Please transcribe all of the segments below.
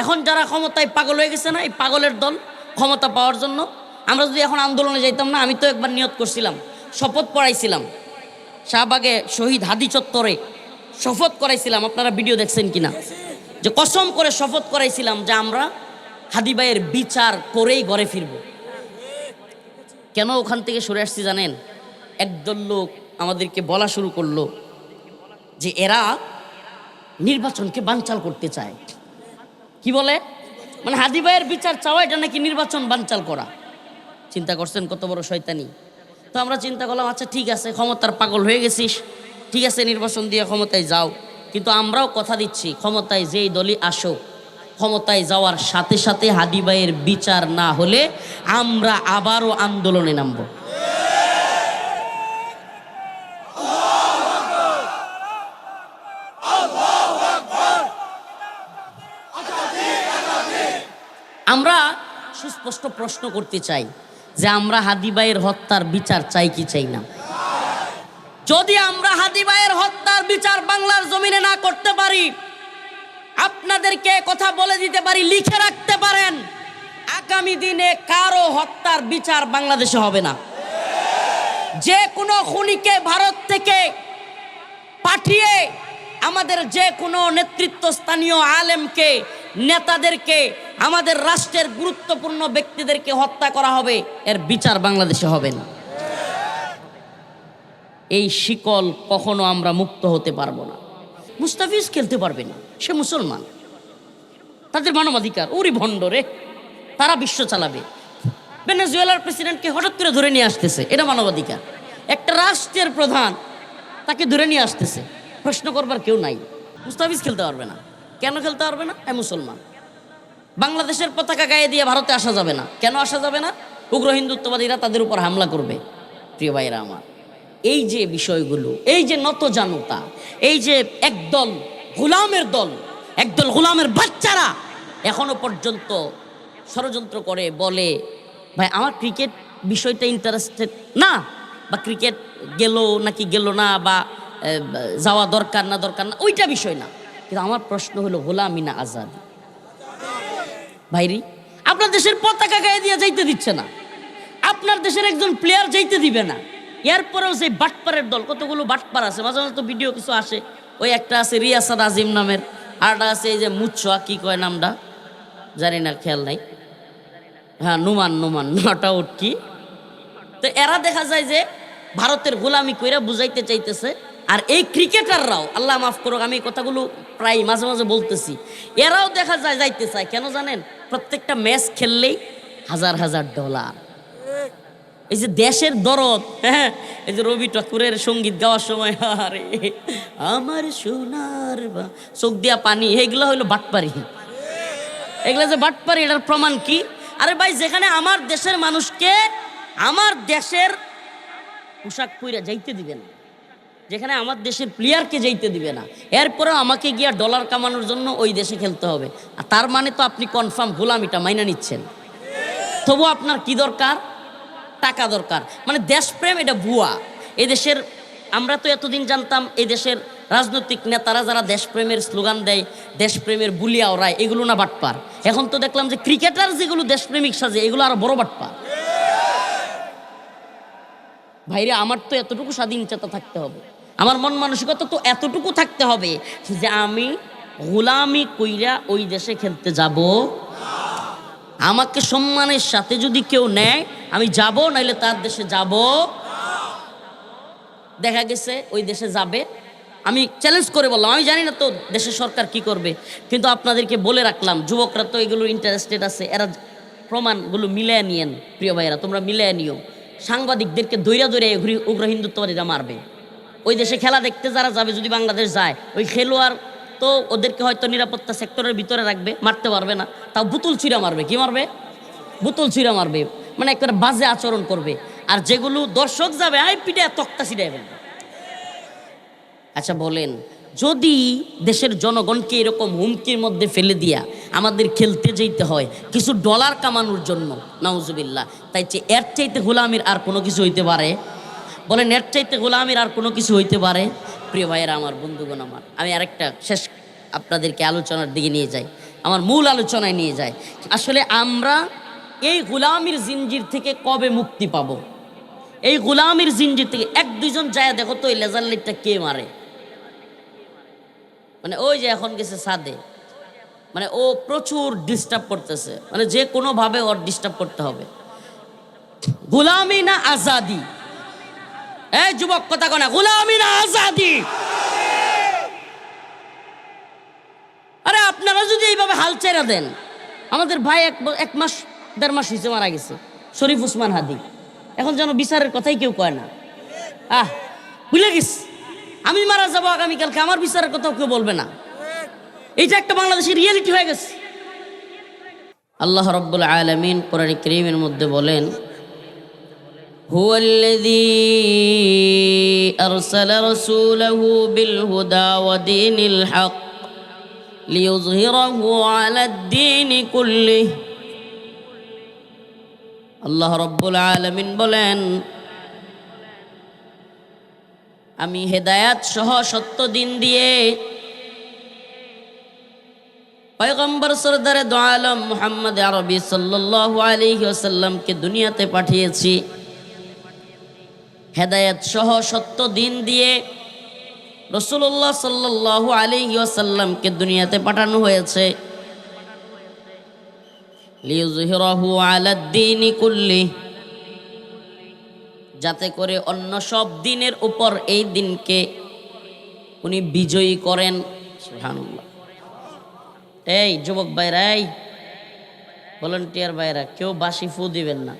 এখন যারা ক্ষমতায় পাগল হয়ে গেছে না, এই পাগলের দল ক্ষমতা পাওয়ার জন্য। আমরা যদি এখন আন্দোলনে যাইতাম না, আমি তো একবার নিয়ত করছিলাম, শপথ পড়াইছিলাম শাহবাগে শহীদ হাদি চত্বরে, শপথ করাইছিলাম। আপনারা ভিডিও দেখছেন কিনা, যে কসম করে শপথ করাইছিলাম যে আমরা হাদি ভাইয়ের বিচার করেই ঘরে ফিরব। কেন ওখান থেকে সরে আসছি জানেন? একদল লোক আমাদেরকে বলা শুরু করলো যে এরা নির্বাচনকে বানচাল করতে চায়। কি বলে? মানে হাদি ভাইয়ের বিচার চাওয়া এটা নাকি নির্বাচন বানচাল করা। চিন্তা করছেন কত বড় শয়তানি? তো আমরা চিন্তা করলাম, আচ্ছা ঠিক আছে, ক্ষমতার পাগল হয়ে গেছিস, ঠিক আছে নির্বাচন দিয়ে ক্ষমতায় যাও, কিন্তু আমরাও কথা দিচ্ছি ক্ষমতায় যেই দলই আসুক, ক্ষমতায় যাওয়ার সাথে সাথে হাদি ভাইয়ের বিচার না হলে আমরা আবারও আন্দোলনে নামব। আমরা সুস্পষ্ট প্রশ্ন করতে চাই যে আমরা হাদি ভাইয়ের হত্যার বিচার চাই কি চাই না? যদি আমরা হাদি ভাইয়ের হত্যার বিচার বাংলার জমিনে না করতে পারি, আপনাদেরকে কথা বলে দিতে পারি, লিখে রাখতে পারেন, আগামী দিনে কারো হত্যার বিচার বাংলাদেশে হবে না। যে কোনো খুনিকে ভারত থেকে পাঠিয়ে আমাদের যে কোনো নেতৃত্বস্থানীয় আলেমকে, নেতাদেরকে, আমাদের রাষ্ট্রের গুরুত্বপূর্ণ ব্যক্তিদেরকে হত্যা করা হবে, এর বিচার বাংলাদেশে হবে না। এই শিকল কখনো আমরা মুক্ত হতে পারবো না। মুস্তাফিজ খেলতে পারবে না, সে মুসলমান, তাদের মানবাধিকার। ওরি ভণ্ডরে, তারা বিশ্ব চালাবে। ভেনেজুয়েলার প্রেসিডেন্টকে হঠাৎ করে ধরে নিয়ে আসতেছে, এটা মানবাধিকার। একটা রাষ্ট্রের প্রধান, তাকে ধরে নিয়ে আসতেছে, প্রশ্ন করবার কেউ নাই। মুস্তাফিজ খেলতে পারবে না। কেন খেলতে পারবে না? মুসলমান। বাংলাদেশের পতাকা গায়ে দিয়ে ভারতে আসা যাবে না। কেন আসা যাবে না? উগ্র হিন্দুত্ববাদীরা তাদের উপর হামলা করবে। প্রিয় ভাইরা আমার, এই যে বিষয়গুলো, এই যে নতজানুতা, এই যে একদল গোলামের দল, একদল গোলামের বাচ্চারা এখনো পর্যন্ত ষড়যন্ত্র করে বলে, ভাই আমার ক্রিকেট বিষয়টা ইন্টারেস্টেড না, বা ক্রিকেট গেল নাকি গেল না, বা যাওয়া দরকার না দরকার না, ওইটা বিষয় না। কিন্তু আমার প্রশ্ন হলো গোলামি না আজাদি? ভাইরি, আপনার দেশের পতাকা গায়ে দিয়ে যাইতে দিচ্ছে না, আপনার দেশের একজন প্লেয়ার যাইতে দিবে না। এরপরেও সেই বাটপারের দল, কতগুলো বাটপার আছে, মাঝে মাঝে তো ভিডিও কিছু আসে। ওই একটা আছে রিয়াসাদ আজিম নামের, আরটা আছে এই যে মুচ্ছা, কি কয় নামটা জানি না, খেয়াল নাই। হ্যাঁ, নুমান নট আউট কি। তো এরা দেখা যায় যে ভারতের গোলামি কইরা বুঝাইতে চাইতেছে। আর এই ক্রিকেটাররাও, আল্লাহ মাফ করুক, আমি এই কথাগুলো প্রায় মাঝে মাঝে বলতেছি, এরাও দেখা যায় যাইতে চায়। কেন জানেন? প্রত্যেকটা ম্যাচ খেললেই হাজার হাজার ডলার। এই যে দেশের দরদ, হ্যাঁ, এই যে রবি ঠাকুরের সঙ্গীত গাওয়ার সময়, আরে আমার সোনার চোখ দিয়া পানি, এগুলো হইলো বাটপারি। এগুলো যে বাটপারি, এটার প্রমাণ কি? আরে ভাই, যেখানে আমার দেশের মানুষকে আমার দেশের পোশাক পইরা যাইতে দিবে না, যেখানে আমার দেশের প্লেয়ারকে যাইতে দিবে না, এরপরেও আমাকে গিয়া ডলার কামানোর জন্য ওই দেশে খেলতে হবে। আর তার মানে তো আপনি কনফার্ম গোলামিটা মাইনা নিচ্ছেন। তবু আপনার কি দরকার? টাকা দরকার। মানে দেশপ্রেম এটা ভুয়া। এদেশের আমরা তো এতদিন জানতাম এই দেশের রাজনৈতিক নেতারা যারা দেশপ্রেমের স্লোগান দেয়, দেশপ্রেমের বুলিয়া ওরায়, এগুলো না বাটপার। এখন তো দেখলাম যে ক্রিকেটার যেগুলো দেশপ্রেমিক সাজে, এগুলো আরো বড় বাটপার। ভাইরে, আমার তো এতটুকু স্বাধীনচেতা থাকতে হবে, আমার মন মানসিকতা তো এতটুকু থাকতে হবে যে আমি গোলামি কইরা ওই দেশে খেলতে যাব। আমাকে সম্মানের সাথে যদি কেউ নেয় আমি যাব, নাইলে তার দেশে যাব। দেখা গেছে ওই দেশে যাবে, আমি চ্যালেঞ্জ করে বললাম, আমি জানি না তো দেশের সরকার কি করবে, কিন্তু আপনাদেরকে বলে রাখলাম, যুবকরা তো এগুলো ইন্টারেস্টেড আছে, এরা প্রমাণগুলো মিলিয়ে নিয়েন। প্রিয় ভাইয়েরা, তোমরা মিলিয়ে নিও। সাংবাদিকদেরকে দৈরা দৈরা উগ্র হিন্দুত্ববাদীরা মারবে। ওই দেশে খেলা দেখতে যারা যাবে, যদি বাংলাদেশ যায়, ওই খেলোয়াড় তো ওদেরকে হয়তো নিরাপত্তা সেক্টরের ভিতরে রাখবে, মারতে পারবে না, তাও বুতুল ছিঁড়া মারবে। কি মারবে? বুতুল ছিঁড়া মারবে, মানে একটা বাজে আচরণ করবে। আর যেগুলো দর্শক যাবে, আই পিঠে তক্তা ছিঁড়ে ফেলবে। আচ্ছা বলেন, যদি দেশের জনগণকে এরকম হুমকির মধ্যে ফেলে দিয়া আমাদের খেলতে যেতে হয় কিছু ডলার কামানোর জন্য, নাউজুবিল্লাহ, তাই এর চাইতে গোলামির আর কোনো কিছু হইতে পারে? বলেন, এর চাইতে গোলামির আর কোনো কিছু হইতে পারে? প্রিয় ভাইয়েরা আমার, বন্ধুগণ আমার, আমি আরেকটা শেষ আপনাদেরকে আলোচনার দিকে নিয়ে যাই। আমার মূল আলোচনায় নিয়ে যায়। আসলে আমরা এই গোলামির জিঞ্জির থেকে কবে মুক্তি পাব? এই গোলামির জিঞ্জির থেকে এক দুইজন যায় দেখো তো এই লেজার লাইটটা কে মারে, মানে ওই যে এখন গেছে সাদে, মানে ও প্রচুর ডিস্টার্ব করতেছে, মানে যে কোনোভাবে ওর ডিস্টার্ব করতে হবে। গোলামি না আজাদি? এই যুবক কথা কনা, গোলামি না আজাদি? আরে আপনারা যদি এইভাবে হাল ছেড়ে দেন, আমাদের ভাই এক মাস দেড় মাস হয়েছে মারা গেছে, শরীফ উসমান হাদি, এখন যেন বিচারের কথাই কেউ কয় না। ভুলে গেছ আমি মারা যাবো আগামীকালকে, আমার বিচারের কথাও কেউ বলবে না। এইটা একটা বাংলাদেশের রিয়েলিটি হয়ে গেছে। আল্লাহ রাব্বুল আলামিন কোরআন কারীমের মধ্যে বলেন, হুয়াল্লাযী আরসালা রাসূলাহু বিল হুদা ওয়া দীনিল হক লিইয়ুযহিরাহু আলাদ দীনি কুল্লিহি। আল্লাহ রাব্বুল আলামিন বলেন, আমি হেদায়াত সহ সত্য দিন দিয়ে পয়গম্বর সরদারে দো আলম মুহাম্মদ আরবি সাল্লাল্লাহু আলাইহি ওয়াসাল্লামকে দুনিয়াতে পাঠিয়েছি। হেদায়াত সহ সত্য দিন দিয়ে রাসূলুল্লাহ সাল্লাল্লাহু আলাইহি ওয়াসাল্লামকে দুনিয়াতে পাঠানো হয়েছে। লিইয়ুযহিরাহু আলাদ দীনি কুল্লিহি, যাতে করে অন্য সব দিনের উপর এই দিনকে উনি বিজয়ী করেন। সুবহানাল্লাহ। এই যুবক ভাইরা, এই ভলান্টিয়ার ভাইরা, কেউ বাসি ফু দিবেন না।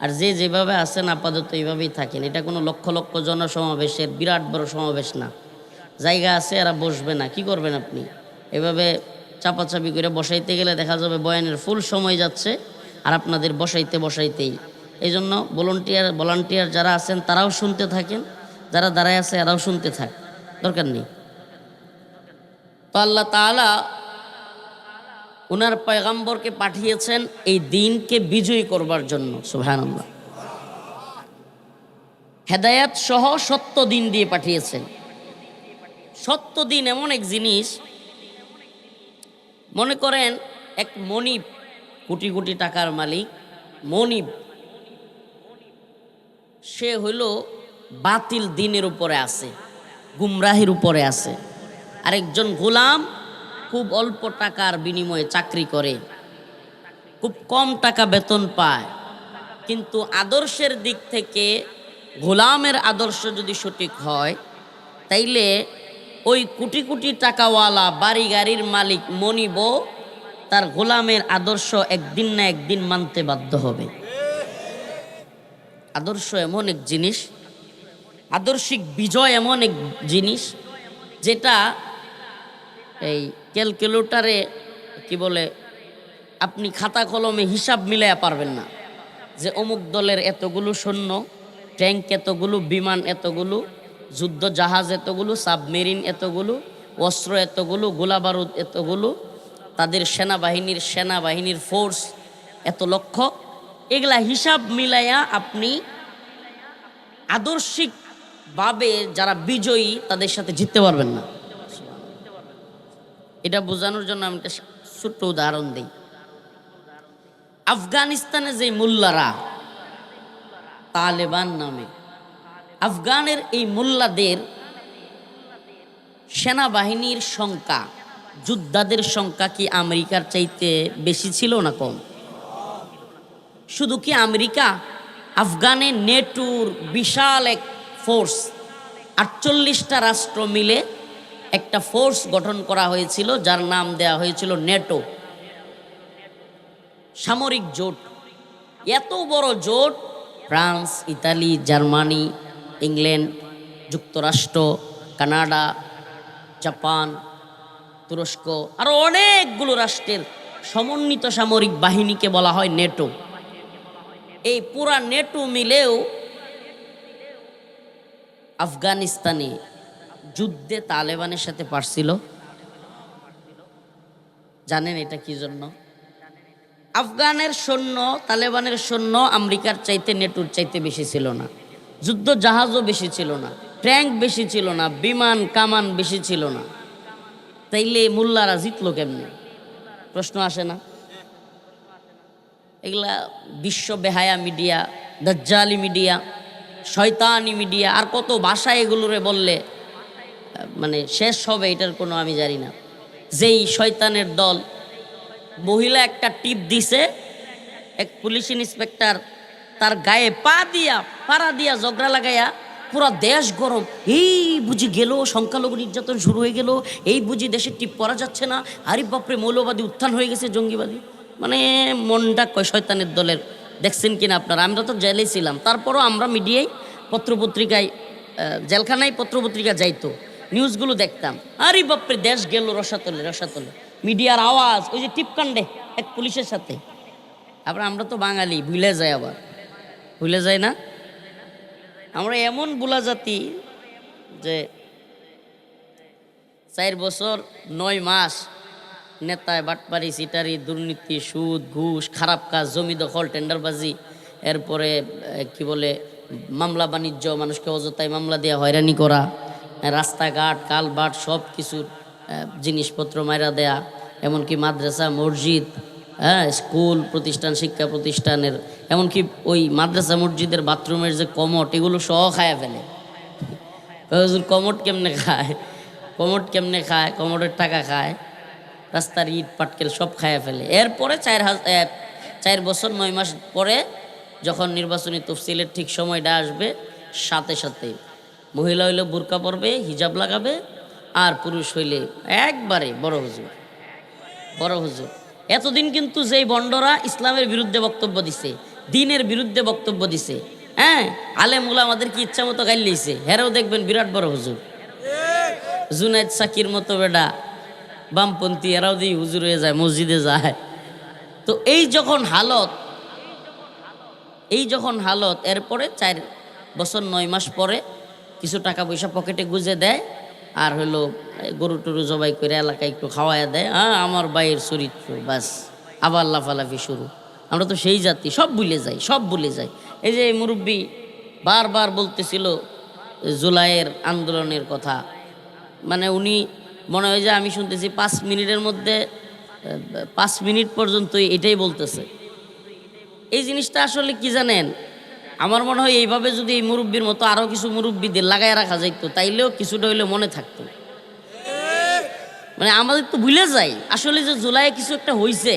আর যে যেভাবে আছেন আপাতত এইভাবেই থাকেন। এটা কোনো লক্ষ লক্ষ জনসমাবেশের বিরাট বড় সমাবেশ না। জায়গা আছে, এরা বসবে না, কি করবেন আপনি? এভাবে চাপাচাপি করে বসাইতে গেলে দেখা যাবে বয়ানের ফুল সময় যাচ্ছে, আর আপনাদের বসাইতেই। এই জন্য ভলান্টিয়ার যারা আছেন তারাও শুনতে থাকেন, যারা দাঁড়ায় আছে এরাও শুনতে থাক, দরকার নেই। তো আল্লাহ তাআলা উনার পয়গম্বরকে পাঠিয়েছেন এই দিনকে বিজয়ী করবার জন্য। সুবহানাল্লাহ। হেদায়াত সহ সত্য দিন দিয়ে পাঠিয়েছেন। সত্য দিন এমন এক জিনিস, মনে করেন এক মনিব, কোটি কোটি টাকার মালিক মনিব, সে হইল বাতিল দিনের উপরে আছে, গুমরাহির উপরে আছে। আরেকজন গোলাম খুব অল্প টাকার বিনিময়ে চাকরি করে, খুব কম টাকা বেতন পায়, কিন্তু আদর্শের দিক থেকে গোলামের আদর্শ যদি সঠিক হয়, তাইলে ওই কোটি কোটি টাকাওয়ালা বাড়ি গাড়ির মালিক মনিব তার গোলামের আদর্শ একদিন না একদিন মানতে বাধ্য হবে। আদর্শ এমন এক জিনিস, আদর্শিক বিজয় এমন এক জিনিস, যেটা এই ক্যালকুলেটরে কি বলে, আপনি খাতা কলমে হিসাব মিলাইয়া পারবেন না যে অমুক দলের এতগুলো সৈন্য, ট্যাঙ্ক এতগুলো, বিমান এতগুলো, যুদ্ধ জাহাজ এতগুলো, সাবমেরিন এতগুলো, অস্ত্র এতগুলো, গোলাবারুদ এতগুলো, তাদের সেনাবাহিনীর ফোর্স এত লক্ষ, এগুলা হিসাব মিলাইয়া আপনি আদর্শিকভাবে যারা বিজয়ী তাদের সাথে জিততে পারবেন না। এটা বোঝানোর জন্য আমি একটা ছোট্ট উদাহরণ দিই। আফগানিস্তানে যে মোল্লারা, তালেবান নামে, আফগানের এই মোল্লাদের সেনাবাহিনীর সংখ্যা, যোদ্ধাদের সংখ্যা কি আমেরিকার চাইতে বেশি ছিল না কম? শুধু কি আমেরিকা, আফগানে নেটোর বিশাল এক ফোর্স, 48টা রাষ্ট্র মিলে একটা ফোর্স গঠন করা হয়েছিল, যার নাম দেয়া হয়েছিল নেটো, সামরিক জোট। এত বড় জোট ফ্রান্স, ইতালি, জার্মানি, ইংল্যান্ড, যুক্তরাষ্ট্র, কানাডা, জাপান, তুরস্ক, আরও অনেকগুলো রাষ্ট্রের সমন্বিত সামরিক বাহিনীকে বলা হয় নেটো। এই পুরা নেটো মিলেও আফগানিস্তানে যুদ্ধে তালেবানের সাথে পারছিল। জানেন এটা কি জন্য? আফগানের সৈন্য, তালেবানের সৈন্য আমেরিকার চাইতে, নেটোর চাইতে বেশি ছিল না, যুদ্ধ জাহাজও বেশি ছিল না, ট্যাঙ্ক বেশি ছিল না, বিমান কামান বেশি ছিল না। তাইলে মোল্লারা জিতলো কেমনে? প্রশ্ন আসে না? এগুলা বিশ্ব বেহায়া মিডিয়া, দাজ্জালি মিডিয়া, শয়তানি মিডিয়া, আর কত ভাষা এগুলোরে বললে মানে শেষ হবে এটার কোনো আমি জানি না। যেই শয়তানের দল মহিলা একটা টিপ দিছে, এক পুলিশ ইন্সপেক্টর তার গায়ে পাড়া দিয়া ঝগড়া লাগাইয়া পুরা দেশ গরম, এই বুঝি গেল সংখ্যালঘু নির্যাতন শুরু হয়ে গেল, এই বুঝি দেশে টিপ পরা যাচ্ছে না, আরে বাপরে মৌলবাদী উত্থান হয়ে গেছে, জঙ্গিবাদী। মানে মনটা কয় শয়তানের দলের। দেখছেন কিনা আপনারা? আমরা তো জেলেই ছিলাম, তারপরও আমরা মিডিয়ায় পত্রপত্রিকায়, জেলখানায় পত্রপত্রিকা যাইতো, নিউজগুলো দেখতাম, আরে বাপরে দেশ গেল রসাতলে রসাতলে। মিডিয়ার আওয়াজ, ওই যে টিপকাণ্ডে এক পুলিশের সাথে। আবার আমরা তো বাঙালি, ভুলে যাই, আবার ভুলে যায় না। আমরা এমন বুলা জাতি যে 4 বছর 9 মাস নেতায় বাটপারি, সিটারি, দুর্নীতি, সুদ, ঘুষ, খারাপ কাজ, জমি দখল, টেন্ডারবাজি, এরপরে কি বলে মামলা বাণিজ্য, মানুষকে অযথায় মামলা দিয়ে হয়রানি করা, রাস্তাঘাট কালবাট সব কিছুর জিনিসপত্র মাইরা দেয়া, এমনকি মাদ্রাসা মসজিদ, স্কুল প্রতিষ্ঠান, শিক্ষা প্রতিষ্ঠানের, এমনকি ওই মাদ্রাসা মসজিদের বাথরুমের যে কমট, এগুলো সহ খায়া ফেলে। কমট কেমনে খায়? কমটের টাকা খায়, রাস্তার ইট পাটকেল সব খায়া ফেলে। এরপরে 4 বছর 9 মাস পরে যখন নির্বাচনী তফসিলের ঠিক সময়টা আসবে, সাথে সাথে মহিলা হইলে বোরকা পরবে, হিজাব লাগাবে, আর পুরুষ হইলে একবারে বড় হুজুর। এতদিন কিন্তু যেই বন্ডরা ইসলামের বিরুদ্ধে বক্তব্য দিছে, দ্বীনের বিরুদ্ধে বক্তব্য দিছে, আলেম ওলামাদের কি ইচ্ছা মতো গাইল লইছে, হেরাও দেখবেন বিরাট বড় হুজুর। জুনায়েদ সাকির মতো বেডা বামপন্থী, এরাও দিয়ে হুজুর হয়ে যায়, মসজিদে যায়। তো এই যখন হালত, এরপরে 4 বছর 9 মাস পরে কিছু টাকা পয়সা পকেটে গুজে দেয়, আর হলো গরু টরু জবাই করে এলাকায় একটু খাওয়াইয়া দেয়, আমার ভাইয়ের চরিত্র, বাস আবার লাফালাফি শুরু। আমরা তো সেই জাতি, সব ভুলে যাই। এই যে মুরব্বী বারবার বলতেছিল জুলাইয়ের আন্দোলনের কথা, মানে উনি মনে হয় যে আমি শুনতেছি 5 মিনিটের মধ্যে 5 মিনিট পর্যন্ত এটাই বলতেছে। এই জিনিসটা আসলে কি জানেন, আমার মনে হয় এইভাবে যদি এই মুরব্বীর মতো আরও কিছু মুরব্বীদের লাগায় রাখা যাইতো, তাইলেও কিছুটা হইলে মনে থাকতো। মানে আমাদের তো ভুলে যাই আসলে যে জুলাইয়ে কিছু একটা হয়েছে,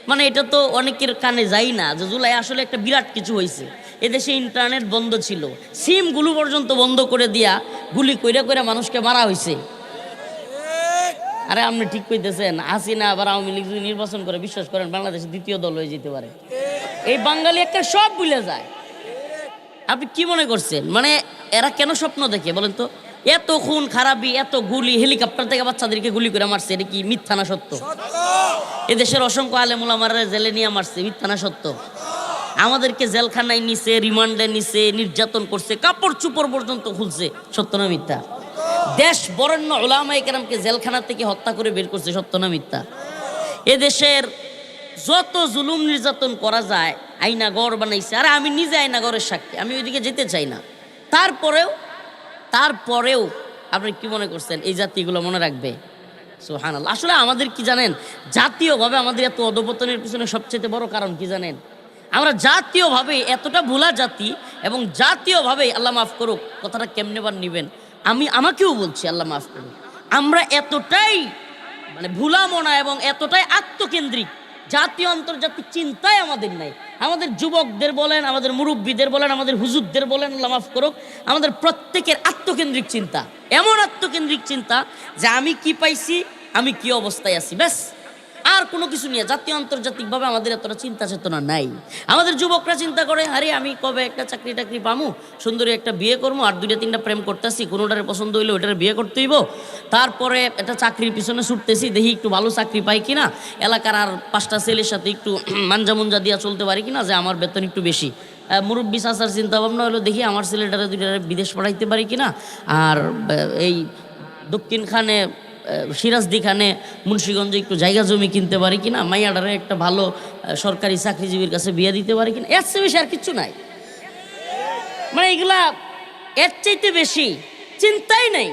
মানে এটা তো অনেকের কানে যাই না যে জুলাই আসলে একটা বিরাট কিছু হয়েছে। এদেশে ইন্টারনেট বন্ধ ছিল, সিমগুলো পর্যন্ত বন্ধ করে দিয়া গুলি কইরা মানুষকে মারা হয়েছে। আরে আপনি ঠিক কইতেছেন, হাসিনা আবার আওয়ামী লীগ যদি নির্বাচন করে, বিশ্বাস করেন বাংলাদেশের দ্বিতীয় দল হয়ে যেতে পারে। এই বাঙালি একটা সব ভুলে যায়। আপনি কি মনে করছেন, মানে এরা কেন স্বপ্ন দেখে বলেন তো? এত খুন খারাপি, এত গুলি, হেলিকপ্টার থেকে বাচ্চাদেরকে গুলি করে মারছে, এটা কি মিথ্যা না সত্য? এদেশের অসংখ্য আলেম ওলামারা জেলে নিয়ে মারছে, মিথ্যা না সত্য? আমাদেরকে জেলখানায় নিছে, রিমান্ডে নিছে, নির্যাতন করছে, কাপড় চুপড় পর্যন্ত খুলছে, সত্য না মিথ্যা? দেশ বরেণ্য উলামায়ে কেরামকে জেলখানা থেকে হত্যা করে বের করছে, সত্য না মিথ্যা? এদেশের যত জুলুম নির্যাতন করা যায় আইনা ঘর বানাইছে। আর আমি নিজে আইনা ঘরের সাক্ষী, আমি ওইদিকে যেতে চাই না। তারপরেও আপনি কি মনে করছেন এই জাতিগুলো মনে রাখবে? সুবহানাল্লাহ। আসলে আমাদের কি জানেন, জাতীয়ভাবে আমাদের এত অধপতনের পিছনে সবচেয়ে বড় কারণ কি জানেন? আমরা জাতীয়ভাবে এতটা ভোলা জাতি, এবং জাতীয়ভাবে আল্লাহ মাফ করুক, কথাটা কেমনে বার নিবেন, আমাকেও বলছি আল্লাহ মাফ করুক, আমরা এতটাই মানে ভুলা মনা এবং এতটাই আত্মকেন্দ্রিক, জাতীয় আন্তর্জাতিক চিন্তায় আমাদের নাই। আমাদের যুবকদের বলেন, আমাদের মুরব্বীদের বলেন, আমাদের হুজুরদের বলেন, আল্লাহ মাফ করুক, আমাদের প্রত্যেকের আত্মকেন্দ্রিক চিন্তা, এমন আত্মকেন্দ্রিক চিন্তা যে আমি কি পাইছি, আমি কি অবস্থায় আছি, ব্যাস। আর কোনো কিছু নিয়ে জাতীয় আন্তর্জাতিকভাবে আমাদের এতটা চিন্তা চেতনা নাই। আমাদের যুবকরা চিন্তা করে, আরে আমি কবে একটা চাকরি টাকরি পামু, সুন্দরী একটা বিয়ে করবো, আর 2-3টা প্রেম করতেছি, কোনোটারে পছন্দ হইলে ওইটারে বিয়ে করতে হইব, তারপরে একটা চাকরির পিছনে ছুটতেছি, দেখি একটু ভালো চাকরি পাই কিনা, এলাকার আর 5টা ছেলের সাথে একটু মানজামুঞ্জা দিয়া চলতে পারি কিনা, যে আমার বেতন একটু বেশি। মুরব্বী চাচার চিন্তা ভাবনা হলো, দেখি আমার ছেলেটারে 2টারে বিদেশ পাঠাইতে পারি কিনা, আর এই দক্ষিণখানে সিরাজদি খানে মুন্সিগঞ্জে একটু জায়গা জমি কিনতে পারি কিনা, মাইয়াডারে একটা ভালো সরকারি চাকরিজীবীর কাছে বিয়ে দিতে পারি কিনা, এর চেয়ে বেশি আর কিচ্ছু নাই। মানে এগুলা এর চাইতে বেশি চিন্তাই নাই।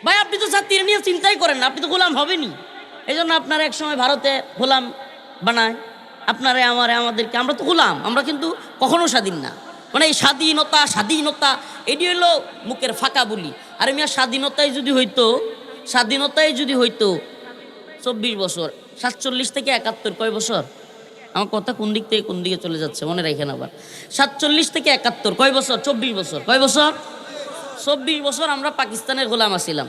ভাই আপনি তো জাতির নিয়ে চিন্তাই করেন না, আপনি তো গোলাম হবেনি। এই জন্য আপনারা এক সময় ভারতে গোলাম বানায় আপনারে আমারে আমাদেরকে, আমরা তো গোলাম, আমরা কিন্তু কখনো স্বাধীন না। মানে এই স্বাধীনতা স্বাধীনতা এটি হলো মুখের ফাঁকা বলি। আর মিয়া স্বাধীনতায় যদি হইতো 24 বছর, 47 থেকে 71 কয় বছর? আমার কথা কোন দিক থেকে কোন দিকে চলে যাচ্ছে মনে রাখেন আবার। 47 থেকে 71 কয় বছর? 24 বছর। কয় বছর? 24 বছর আমরা পাকিস্তানের গোলাম আছিলাম।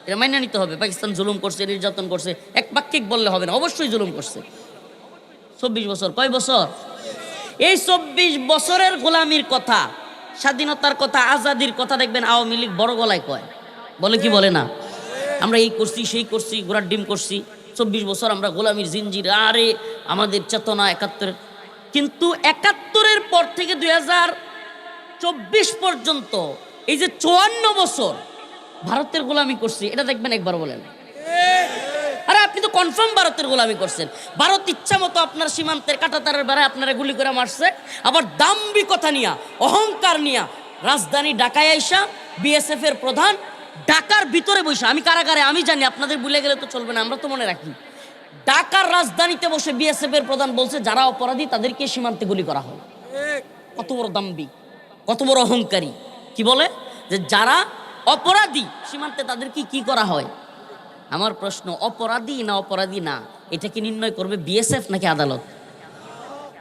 এটা মাইনে নিতে হবে, পাকিস্তান জুলুম করছে, নির্যাতন করছে, এক বাক্যিক বললে হবে না, অবশ্যই জুলুম করছে। 24 বছর। কয় বছর? এই 24 বছরের গোলামির কথা, স্বাধীনতার কথা, আজাদির কথা দেখবেন আওয়ামী লীগ বড় গলায় কয়, বলে কি বলে না? আমরা এই করছি সেই করছি, ঘোড়ার ডিম করছি, 24 বছর আমরা গোলামির জিঞ্জির, আরে আমাদের চেতনা 71। কিন্তু 71-এর পর থেকে 2024 পর্যন্ত এই যে 54 বছর ভারতের গোলামি করছি, এটা দেখবেন একবার বলেন। আরে আপনি তো কনফার্ম ভারতের গোলামি করছেন। ভারত ইচ্ছা মতো আপনার সীমান্তের কাঁটাতারের বেড়ায় আপনারা গুলি করে মারছে, আবার দাম্ভিকতা নিয়া, অহংকার নিয়া রাজধানী ঢাকায় আইসা বিএসএফ এর প্রধান ঢাকার ভিতরে বসে, আমি কারাগারে আমি জানি, আপনাদের ভুলে গেলে তো চলবে না, আমরা তো মনে রাখি, ঢাকার রাজধানীতে বসে বিএসএফ এর প্রধান বলছে যারা অপরাধী তাদেরকে সীমান্তে গুলি করা হয়। কত বড় দাম্ভিক, কত বড় অহংকারী। কি বলে যে যারা অপরাধী সীমান্তে তাদেরকে কি করা হয়? আমার প্রশ্ন, অপরাধী না অপরাধী না এটা কি নির্ণয় করবে বিএসএফ নাকি আদালত?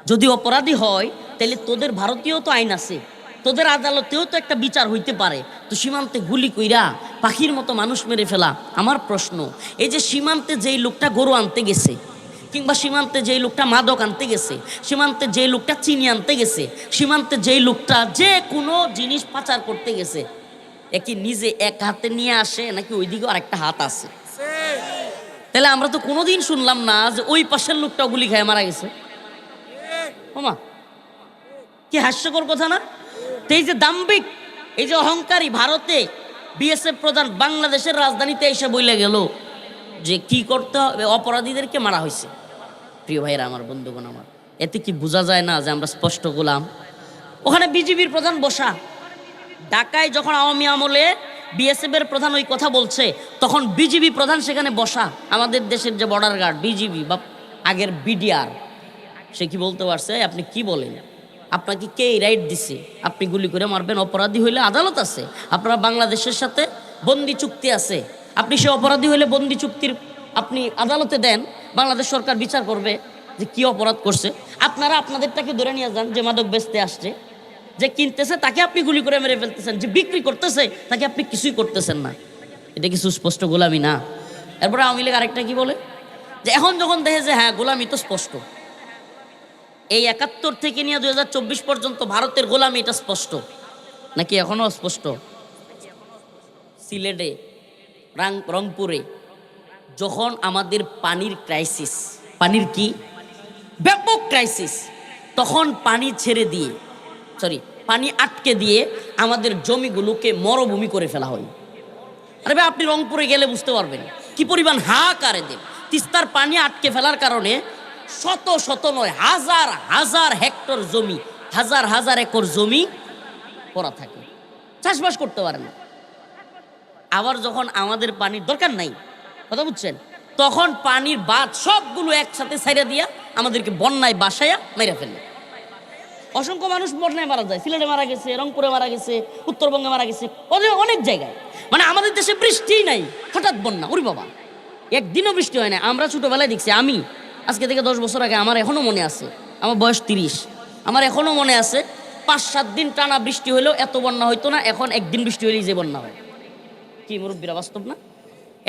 যদি অপরাধী হয় তাহলে তোদের ভারতীয় তো আইন আছে, তোদের আদালতেও তো একটা বিচার হইতে পারে। তো সীমান্তে গুলি কইরা পাখির মতো মানুষ মেরে ফেলা। আমার প্রশ্ন, এই যে সীমান্তে যেই লোকটা গরু আনতে গেছে, কিংবা সীমান্তে যেই লোকটা মাদক আনতে গেছে, সীমান্তে যেই লোকটা চিনি আনতে গেছে, সীমান্তে যেই লোকটা যে কোনো জিনিস পাচার করতে গেছে, এ কি নিজে এক হাতে নিয়ে আসে নাকি ওইদিকে আরেকটা হাত আছে? তাহলে আমরা তো কোনোদিন শুনলাম না যে ওই পাশের লোকটা গুলি খেয়ে মারা গেছে। ওমা, কি হাস্যকর কথা না? এই যে দাম্ভিক, এই যে অহংকারী ভারতে বিএসএফ প্রধান বাংলাদেশের রাজধানীতে এসে বইলে গেল যে কি করতে হবে, অপরাধীদেরকে মারা হয়েছে। প্রিয় ভাইরা আমার, বন্ধুগণ আমার, এতে কি বোঝা যায় না যে আমরা স্পষ্ট গোলাম? ওখানে বিজিবির প্রধান বসা, ঢাকায় যখন আওয়ামী আমলে বিএসএফ এর প্রধান ওই কথা বলছে, তখন বিজিবি প্রধান সেখানে বসা। আমাদের দেশের যে বর্ডার গার্ড বিজিবি বা আগের বিডিআর, সে কি বলতে পারছে আপনি কি বলেন? আপনাকে কে রাইট দিছে আপনি গুলি করে মারবেন? অপরাধী হইলে আদালত আছে, আপনারা বাংলাদেশের সাথে বন্দি চুক্তি আছে, আপনি সে অপরাধী হইলে বন্দি চুক্তির আপনি আদালতে দেন, বাংলাদেশ সরকার বিচার করবে যে কি অপরাধ করছে। আপনারা আপনাদেরটাকে ধরে নিয়ে যান, যে মাদক বেচতে আসছে, যে কিনতেছে তাকে আপনি গুলি করে মেরে ফেলতেছেন, যে বিক্রি করতেছে তাকে আপনি কিছুই করতেছেন না। এটা কি সুস্পষ্ট গোলামি না? এরপরে আওয়ামী লীগ আরেকটা কি বলে যে এখন যখন দেখে যে হ্যাঁ গোলামি তো স্পষ্ট, এই 71 থেকে নিয়ে 2024 পর্যন্ত ভারতের গোলামি এটা স্পষ্ট নাকি এখনো স্পষ্ট? সিলেটে, রংপুরে যখন আমাদের পানির ক্রাইসিস, পানির কি ব্যাপক ক্রাইসিস, তখন পানি ছেড়ে দিয়ে পানি আটকে দিয়ে আমাদের জমিগুলোকে মরুভূমি করে ফেলা হয়। আরে ভাই, আপনি রংপুরে গেলে বুঝতে পারবেন কি পরিমাণ হাহাকারে দেন। তিস্তার পানি আটকে ফেলার কারণে শত শত নয় হাজার হাজার হেক্টর জমি, হাজার হাজার একর জমি পড়া থাকে, চাষবাস করতে পারে না। আবার যখন আমাদের পানির দরকার নাই, কথা বুঝছেন, তখন পানির বাঁধ সবগুলো একসাথে ছাইড়া দিয়া আমাদেরকে বন্যায় বাসায়া মেরে ফেলে। অসংখ্য মানুষ বন্যায় মারা যায়, সিলেটে মারা গেছে, রংপুরে মারা গেছে, উত্তরবঙ্গে মারা গেছে, অনেক জায়গায়। মানে আমাদের দেশে বৃষ্টিই নাই, হঠাৎ বন্যা, ওরে বাবা, একদিনও বৃষ্টি হয় না। আমরা ছোটবেলায় দেখছি, আমি আজকে থেকে 10 বছর আগে, আমার এখনো মনে আছে, আমার বয়স 30, আমার এখনো মনে আছে 5-7 দিন টানা বৃষ্টি হইলেও এত বন্যা হইতো না। এখন একদিন বৃষ্টি হইলেই যে বন্যা হয়। কি মুরব্বীরা, বাস্তব না?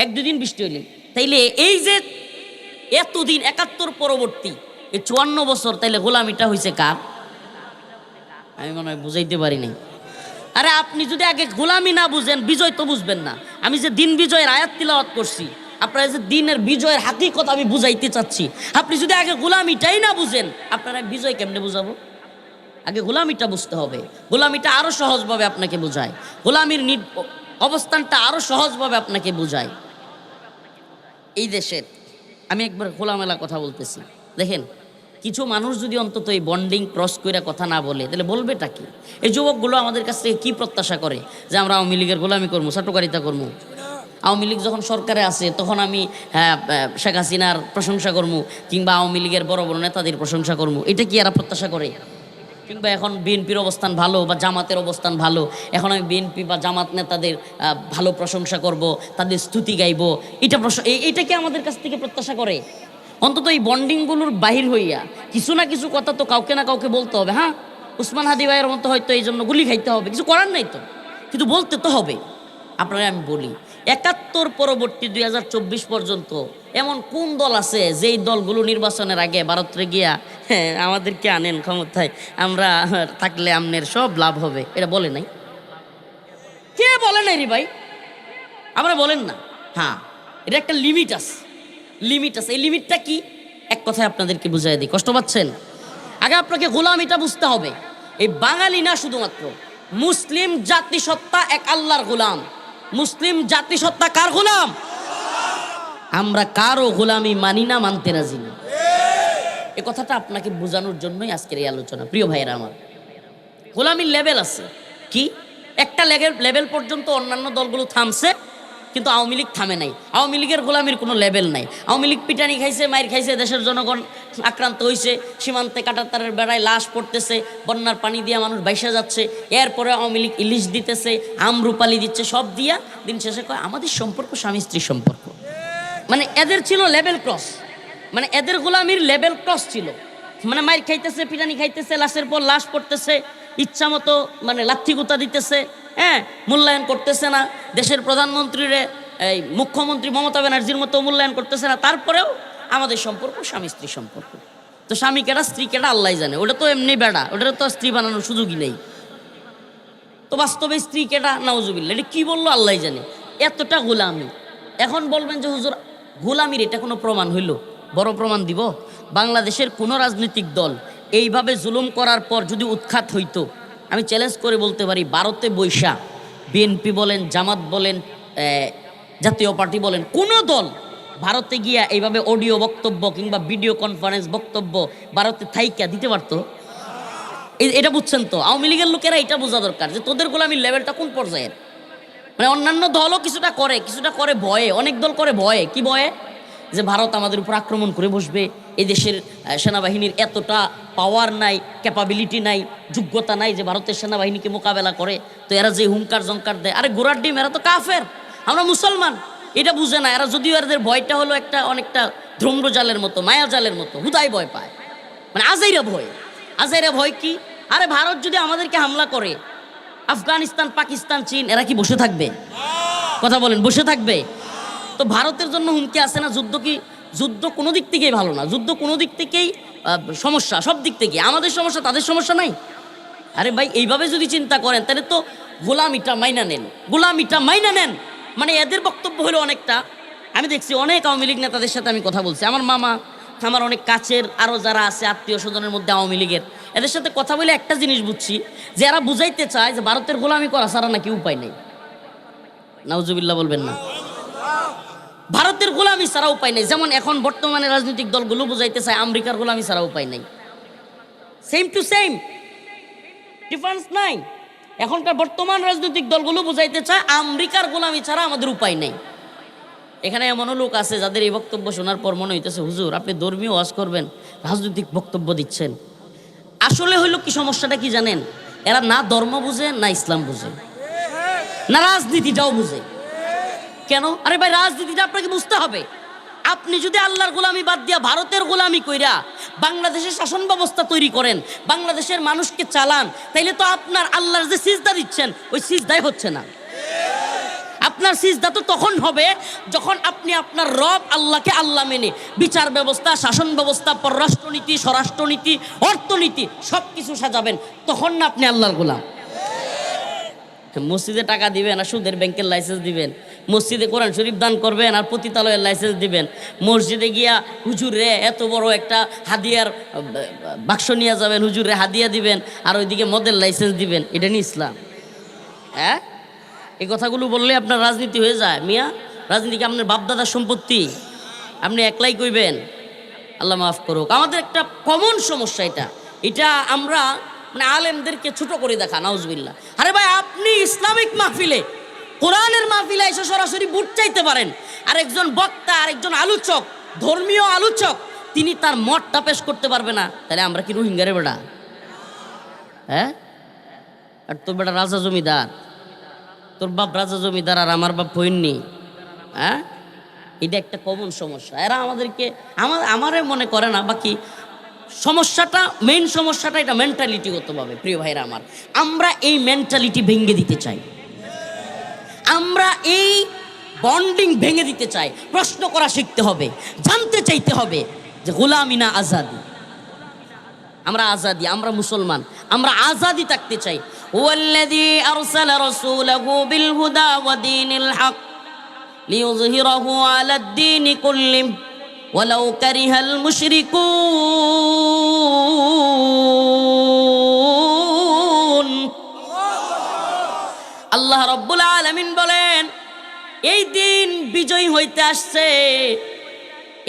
1-2 দিন বৃষ্টি হইলে। তাইলে এই যে এতদিন 71 পরবর্তী এই 54 বছর, তাইলে গোলামিটা হয়েছে কার? আমি মনে হয় বুঝাইতে পারিনি। আরে আপনি যদি আগে গোলামি না বুঝেন, বিজয় তো বুঝবেন না। আমি যে দিন বিজয়ের আয়াত তিলাওয়াত করছি, আপনারা যে দিনের বিজয়ের হাকিকত আমি বুঝাইতে চাচ্ছি, আপনি যদি আগে গোলামিটাই না বুঝেন, আপনারা বিজয় কেমনে বুঝাবো? আগে গোলামিটা বুঝতে হবে। গোলামিটা আরো সহজভাবে আপনাকে বুঝায়, গোলামির অবস্থানটা আরো সহজভাবে আপনাকে বুঝায়। এই দেশের আমি একবার খোলামেলা কথা বলতেছি, দেখেন কিছু মানুষ যদি অন্তত এই বন্ডিং ক্রস করে কথা না বলে, তাহলে বলবেটা কি? এই যুবকগুলো আমাদের কাছ থেকে কি প্রত্যাশা করে? যে আমরা আওয়ামী লীগের গোলামি করবো, চাটুকারিতা করবো? আওয়ামী লীগ যখন সরকারে আছে তখন আমি শেখ হাসিনার প্রশংসা করবো, কিংবা আওয়ামী লীগের বড় বড় নেতাদের প্রশংসা করবো, এটা কি এরা প্রত্যাশা করে? কিংবা এখন বিএনপির অবস্থান ভালো বা জামাতের অবস্থান ভালো, এখন আমি বিএনপি বা জামাত নেতাদের ভালো প্রশংসা করব, তাদের স্তুতি গাইব, এটা কি আমাদের কাছ থেকে প্রত্যাশা করে? অন্তত এই বন্ডিংগুলোর বাহির হইয়া কিছু না কিছু কথা তো কাউকে না কাউকে বলতে হবে। হ্যাঁ, উসমান হাদি ভাইয়ের মতো হয়তো এই জন্য গুলি খাইতে হবে, কিছু করার নাই তো, কিন্তু বলতে তো হবে। আপনারা আমি বলি, ৭১ পরবর্তী ২০২৪ পর্যন্ত এমন কোন দল আছে যেই দলগুলো নির্বাচনের আগে ভারতে গিয়া আমাদেরকে আনেন ক্ষমতায়, আমরা থাকলে আমনের সব লাভ হবে, এটা বলে নাই? কে বলে নাই রে ভাই? আমরা বলেন না? হ্যাঁ, এটা একটা লিমিট আছে, লিমিট আছে। এই লিমিটটা কি? এক কথায় আপনাদেরকে বুঝাই দিই, কষ্ট পাচ্ছেন? আগে আপনাকে গোলামিটা বুঝতে হবে। এই বাঙালি না, শুধুমাত্র মুসলিম জাতিসত্তা এক আল্লাহর গোলাম। মুসলিম জাতিসত্তা কার গোলাম? আমরা কারো গোলামি মানি না, মানতে রাজি না। এই কথাটা আপনাকে বোঝানোর জন্যই আজকের এই আলোচনা। প্রিয় ভাইয়েরা আমার, গোলামির লেভেল আছে। কি? একটা লেভেল পর্যন্ত অন্যান্য দলগুলো থামছে, কিন্তু আওয়ামী লীগ থামে নাই। আওয়ামী লীগের গোলামির কোনো লেভেল নাই। আওয়ামী লীগ পিটানি খাইছে, মাইর খাইছে, দেশের জনগণ আক্রান্ত হয়েছে, সীমান্তে কাঁটাতারের বেড়ায় লাশ পড়তেছে, বন্যার পানি দিয়ে মানুষ বাইসা যাচ্ছে। এরপরে আওয়ামী লীগ ইলিশ দিতেছে, আমরুপালি দিচ্ছে, সব দিয়া দিন শেষে কয় আমাদের সম্পর্ক স্বামী স্ত্রীর সম্পর্ক। মানে এদের ছিল লেভেল ক্রস, মানে এদের গোলামির লেভেল ক্রস ছিল। মানে মাইর খাইতেছে, পিটানি খাইতেছে, লাশের পর লাশ পড়তেছে, ইচ্ছা মতো মানে লাথি গুতা দিতেছে, হ্যাঁ, মূল্যায়ন করতেছে না। দেশের প্রধানমন্ত্রীরে এই মুখ্যমন্ত্রী মমতা ব্যানার্জির মতো মূল্যায়ন করতেছে না। তারপরেও আমাদের সম্পর্ক স্বামী স্ত্রীর সম্পর্ক। তো স্বামী কেটা স্ত্রী কেটা আল্লাহ জানে, ওটা তো এমনি বেড়া, ওটার তো স্ত্রী বানানোর সুযোগই নেই। তো বাস্তবে স্ত্রী কেটা, নাউজুবিল্লাহ, এটা কি বললো আল্লাহ জানে। এতটা গোলামি। এখন বলবেন যে হুজুর গোলামির এটা কোনো প্রমাণ হইল? বড় প্রমাণ দিব। বাংলাদেশের কোনো রাজনৈতিক দল এইভাবে জুলুম করার পর যদি উৎখাত হইতো, আমি চ্যালেঞ্জ করে বলতে পারি, ভারতে বৈশা বিএনপি বলেন, জামাত বলেন, জাতীয় পার্টি বলেন, কোনো দল ভারতে গিয়া এইভাবে অডিও বক্তব্য কিংবা ভিডিও কনফারেন্স বক্তব্য ভারতে থাইকা দিতে পারতো? এটা বুঝছেন তো? আওয়ামী লীগের লোকেরা এটা বোঝা দরকার যে তোদের গোলামির লেভেলটা কোন পর্যায়ের। মানে অন্যান্য দলও কিছুটা করে ভয়ে, অনেক দল করে ভয়ে। কি ভয়ে? যে ভারত আমাদের উপর আক্রমণ করে বসবে, এই দেশের সেনাবাহিনীর এতটা পাওয়ার নাই, ক্যাপাবিলিটি নাই, যোগ্যতা নাই যে ভারতের সেনাবাহিনীকে মোকাবেলা করে। তো এরা যে হুঙ্কার জঙ্কার দেয়, আরে গোড়ার ডিম, এরা তো কাফের, আমরা মুসলমান। এটা বুঝে না এরা। যদিও এদের ভয়টা হলো একটা অনেকটা ধ্রম্রজালের মতো, মায়াজালের মতো, হুদাই ভয় পায়, মানে আজাইরা ভয়। আজাইরা ভয় কি? আরে ভারত যদি আমাদেরকে হামলা করে, আফগানিস্তান, পাকিস্তান, চীন, এরা কি বসে থাকবে? কথা বলেন, বসে থাকবে? তো ভারতের জন্য হুমকি আছে না। যুদ্ধ কোনো দিক থেকেই ভালো না, যুদ্ধ কোনো দিক থেকেই সমস্যা, সব দিক থেকে আমাদের সমস্যা, তাদের সমস্যা নাই। আরে ভাই, এইভাবে যদি চিন্তা করেন তাহলে তো গোলামিটা মাইনা নেন, গোলামিটা মাইনা নেন। মানে এদের বক্তব্য হলো অনেকটা, আমি দেখছি অনেক আওয়ামী লীগ নেতাদের সাথে আমি কথা বলছি, আমার মামা, আমার অনেক কাছের আরও যারা আছে আত্মীয় স্বজনের মধ্যে আওয়ামী লীগের, এদের সাথে কথা বলে একটা জিনিস বুঝছি, যে এরা বুঝাইতে চায় যে ভারতের গোলামি করা ছাড়া নাকি উপায় নেই। নাউজুবিল্লাহ বলবেন না? ভারতের গোলামি ছাড়া উপায় নেই। যেমন এখন বর্তমানে রাজনৈতিক দলগুলো বুঝাইতে চায় আমেরিকার গোলামি ছাড়া উপায় নেই। সেম টু সেম, ডিফারেন্স নাই। এখনকার বর্তমান রাজনৈতিক দলগুলো বুঝাইতে চায় আমেরিকার গোলামি ছাড়া আমাদের উপায় নেই। এখানে এমনও লোক আছে যাদের এই বক্তব্য শোনার পর মনে হইতেছে, হুজুর আপনি ধর্মীয় ওয়াজ করবেন, রাজনৈতিক বক্তব্য দিচ্ছেন। আসলে হইল কি, সমস্যাটা কি জানেন? এরা না ধর্ম বুঝে, না ইসলাম বুঝে, না রাজনীতিটাও বুঝে। কেন? আরে ভাই, রাজনীতিটা আপনাকে বুঝতে হবে। আপনি যদি আল্লাহর গোলামি বাদ দিয়া ভারতের গোলামি কইরা বাংলাদেশের শাসন ব্যবস্থা তৈরি করেন, বাংলাদেশের মানুষকে চালান, তাইলে তো আপনার আল্লাহর যে সিজদা দিচ্ছেন ওই সিজদাই হচ্ছে না। আপনার সিজদা তো তখন হবে যখন আপনি আপনার রব আল্লাহকে আল্লাহ মেনে বিচার ব্যবস্থা, শাসন ব্যবস্থা, পররাষ্ট্রনীতি, স্বরাষ্ট্রনীতি, অর্থনীতি সব কিছু সাজাবেন, তখন না আপনি আল্লাহর গোলাম। মসজিদে টাকা দিবেন আর সুদের ব্যাংকের লাইসেন্স দিবেন, মসজিদে কোরআন শরীফ দান করবেন আর পতিতালয়ের লাইসেন্স দিবেন, মসজিদে গিয়া হুজুরে এত বড় একটা হাদিয়ার বাক্স নিয়ে যাবেন, হুজুরে হাদিয়া দিবেন আর ওইদিকে মদের লাইসেন্স দিবেন, এটা নিয়ে ইসলাম? হ্যাঁ, এই কথাগুলো বললে আপনার রাজনীতি হয়ে যায়। মিয়া, রাজনীতিকে আপনার বাপদাদার সম্পত্তি, আপনি একলাই কইবেন? আল্লাহ মাফ করুক। আমাদের একটা কমন সমস্যা এটা আমরা মানে আলেমদেরকে ছোট করে দেখা, নাউজুবিল্লাহ। আরে ভাই, আপনি ইসলামিক মাহফিলে কোরআনের মাহফিলে এসে সরাসরি ভোট চাইতে পারেন। আর একজন বক্তা, আর একজন আলোচক, ধর্মীয় আলোচক, তিনি তার মতটা পেশ করতে পারবে না, তাহলে আমরা কি রোহিঙ্গারে বেটা? হ্যাঁ, আর তোর বেটা রাজা জমিদার, তোর বাপ রাজা জমিদার আর আমার বাপ ফইন্নি। হ্যাঁ, এটা একটা কমন সমস্যা। এরা আমাদেরকে আমারে মনে করে না, বাকি সমস্যাটা, মেইন সমস্যাটা এটা মেন্টালিটিগতভাবে। প্রিয় ভাইরা আমার, আমরা এই মেন্টালিটি ভেঙে দিতে চাই, আমরা এই বন্ডিং ভেঙে দিতে চাই। প্রশ্ন করা শিখতে হবে, জানতে চাইতে হবে যে গোলামি না আজাদি। আমরা আজাদি, আমরা মুসলমান, আমরা আজাদি থাকতে চাই। ওয়াল্লাযী আরসালা রাসূলাহু বিল হুদা ওয়া দীনিল হক লিইয়ুযহিরাহু আলাদ দীনি কুল্লিহি ওয়ালাউ কারিহাল মুশরিকুন। আল্লাহ রাব্বুল আলামিন বলেন, এই দিন বিজয় হইতে আসছে,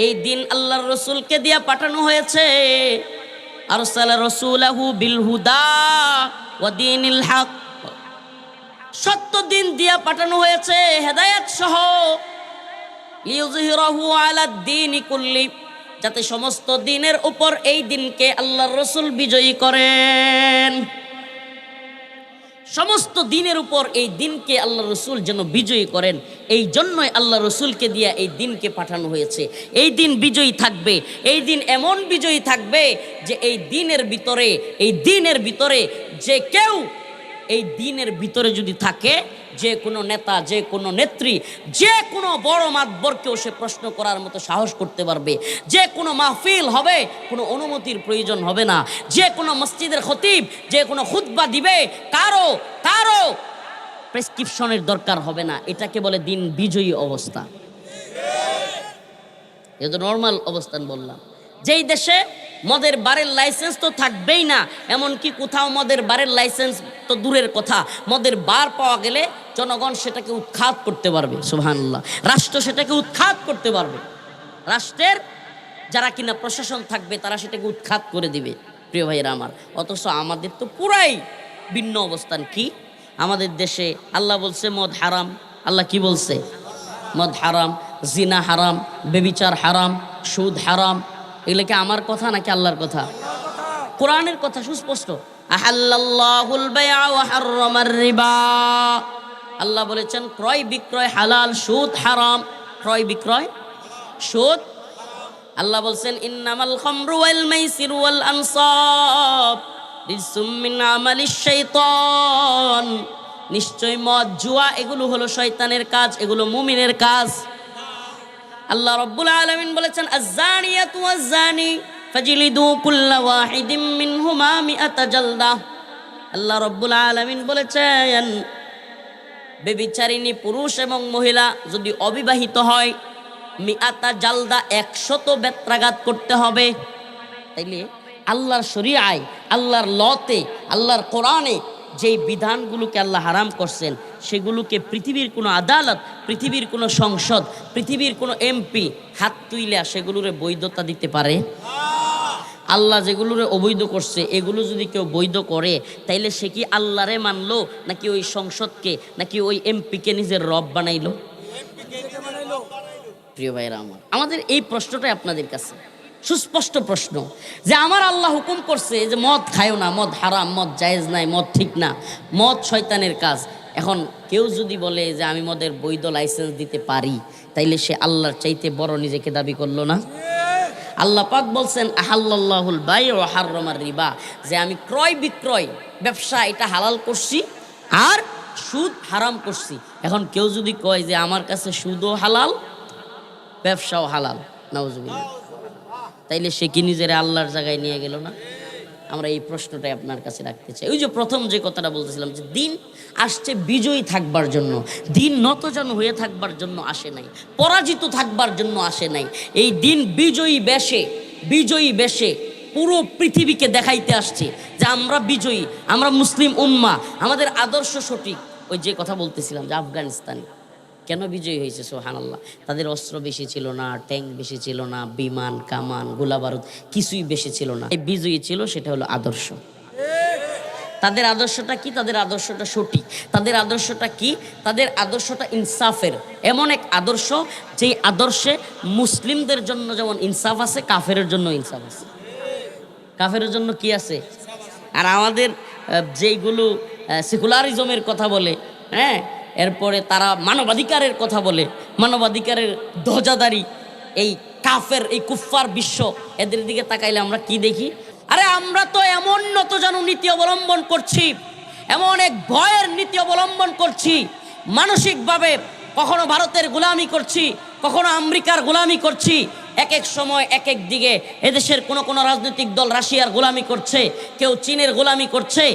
এই দিন আল্লাহর রাসূলকে দিয়া পাঠানো হয়েছে। আরসালা রাসূলাহু বিল হুদা ওয়া দীনিল হক, সত্য দিন দিয়া পাঠানো হয়েছে, হেদায়েত সহ। লিইয়ুযহিরাহু আলাদ দীনি কুল্লি, যাতে সমস্ত দিনের উপর এই দিনকে আল্লাহর রাসূল বিজয়ী করেন। সমস্ত দিনের উপর এই দিনকে আল্লাহ রসুল যেন বিজয়ী করেন, এই জন্যই আল্লাহ রসুলকে দিয়া এই দিনকে পাঠানো হয়েছে। এই দিন বিজয়ী থাকবে, এই দিন এমন বিজয়ী থাকবে যে এই দিনের ভিতরে যে কেউ এই দিনের ভিতরে যদি থাকে, যে কোনো নেতা, যে কোনো নেত্রী, যে কোনো বড় মাতবরকেও সে প্রশ্ন করার মতো সাহস করতে পারবে। যে কোনো মাহফিল হবে, কোনো অনুমতির প্রয়োজন হবে না। যে কোনো মসজিদের খতিব যে কোনো খুতবা দিবে, কারো প্রেসক্রিপশনের দরকার হবে না। এটাকে বলে দিন বিজয়ী অবস্থা। এটা নর্মাল অবস্থান বললাম। যেই দেশে মদের বারের লাইসেন্স তো থাকবেই না, এমনকি কোথাও মদের বারের লাইসেন্স তো দূরের কথা, মদের বার পাওয়া গেলে জনগণ সেটাকে উৎখাত করতে পারবে। সুবহানাল্লাহ, রাষ্ট্র সেটাকে উৎখাত করতে পারবে। রাষ্ট্রের যারা কিনা প্রশাসন থাকবে তারা সেটাকে উৎখাত করে দিবে। প্রিয় ভাইয়েরা আমার, অথচ আমাদের তো পুরাই ভিন্ন অবস্থান। কি আমাদের দেশে আল্লাহ বলছে মদ হারাম। আল্লাহ কি বলছে? মদ হারাম, জিনা হারাম, বেবিচার হারাম, সুদ হারাম। এগুলো কি আমার কথা নাকি আল্লাহর কথা? কোরআনের কথা, সুস্পষ্ট। আহাল্লাল্লাহুল বাইআ ওয়া হাররামার রিবা। আল্লাহ বলেছেন ক্রয় বিক্রয় হালাল, সুদ হারাম। ক্রয় বিক্রয়, সুদ। আল্লাহ বলছেন ইন্নামাল খামরু ওয়াল মাইসিরু ওয়াল আনসাব রিজসুম মিন আমালিশ শাইতান। নিশ্চয় মদ, জুয়া এগুলো হলো শয়তানের কাজ, এগুলো মুমিনের কাজ। আল্লাহ রাব্বুল আলামিন বলেছেন আয-যানিয়াতু ওয়াজ-যানি ফাজলিদু কুল্লা ওয়াহিদিম মিনহুমা মিআতা জালদা। আল্লাহ রাব্বুল আলামিন বলেছেন ব্যভিচারিণী পুরুষ এবং মহিলা যদি অবিবাহিত হয়, মিআতা জালদা 100 বেত্রাঘাত করতে হবে। তাইলে আল্লাহর শরীআয়, আল্লাহর লতে, আল্লাহর কোরআনে যেই বিধানগুলোকে আল্লাহ হারাম করছেন, সেগুলোকে পৃথিবীর কোনো আদালত, পৃথিবীর কোনো সংসদ, পৃথিবীর কোনো এমপি হাত তুইলা সেগুলোরে বৈধতা দিতে পারে? আল্লাহ যেগুলোরে অবৈধ করছে এগুলো যদি কেউ বৈধ করে, তাইলে সে কি আল্লাহরে মানলো, নাকি ওই সংসদকে, নাকি ওই এমপিকে নিজের রব বানাইলো? প্রিয় ভাইরা আমার, আমাদের এই প্রশ্নটাই আপনাদের কাছে সুস্পষ্ট প্রশ্ন, যে আমার আল্লাহ হুকুম করছে যে মদ খায়ও না, মদ হারাম, মদ জায়েজ নাই, মদ ঠিক না, মদ শয়তানের কাজ। এখন কেউ যদি বলে যে আমি মদের বৈধ লাইসেন্স দিতে পারি, তাইলে সে আল্লাহর চাইতে বড় নিজেকে দাবি করলো না? আল্লাহ পাক বলছেন আহাল্লাল্লাহুল বাই ওয়া হাররামার রিবা, যে আমি ক্রয় বিক্রয় ব্যবসা এটা হালাল করছি আর সুদ হারাম করছি। এখন কেউ যদি কয় যে আমার কাছে সুদও হালাল, ব্যবসাও হালাল, নাউজুবিল্লাহ, তাইলে সে কি নিজের আল্লাহর জায়গায় নিয়ে গেল না? আমরা এই প্রশ্নটাই আপনার কাছে রাখতে চাই। ওই যে প্রথম যে কথাটা বলতেছিলাম, যে দিন আসছে বিজয়ী থাকবার জন্য, দিন নতজানু হয়ে থাকবার জন্য আসে নাই, পরাজিত থাকবার জন্য আসে নাই। এই দিন বিজয়ী বেশে পুরো পৃথিবীকে দেখাইতে আসছে যে আমরা বিজয়ী, আমরা মুসলিম উম্মাহ, আমাদের আদর্শ সঠিক। ওই যে কথা বলতেছিলাম যে আফগানিস্তান কেন বিজয়ী হয়েছে? সুবহানাল্লাহ, তাদের অস্ত্র বেশি ছিল না, ট্যাঙ্ক বেশি ছিল না, বিমান, কামান, গোলাবারুদ কিছুই বেশি ছিল না। এই বিজয়ী ছিল সেটা হলো আদর্শ। তাদের আদর্শটা কি? তাদের আদর্শটা সঠিক। তাদের আদর্শটা কি? তাদের আদর্শটা ইনসাফের। এমন এক আদর্শ যেই আদর্শে মুসলিমদের জন্য যেমন ইনসাফ আছে, কাফেরের জন্য ইনসাফ আছে। কাফেরের জন্য কি আছে? আর আমাদের যেইগুলো সেকুলারিজমের কথা বলে, হ্যাঁ, এরপরে তারা মানবাধিকারের কথা বলে, মানবাধিকারের ধ্বজাধারী এই কাফের, এই কুফফার বিশ্ব, এদের দিকে তাকাইলে আমরা কি দেখি? আরে আমরা তো এমন নতজানু নীতি অবলম্বন করছি, এমন এক ভয়ের নীতি অবলম্বন করছি, মানসিকভাবে কখনো ভারতের গোলামি করছি, কখনো আমেরিকার গোলামি করছি, এক এক সময় এক এক দিকে এদেশের কোনো রাজনৈতিক দল রাশিয়ার গোলামি করছে, কেউ চীনের গোলামি করছে।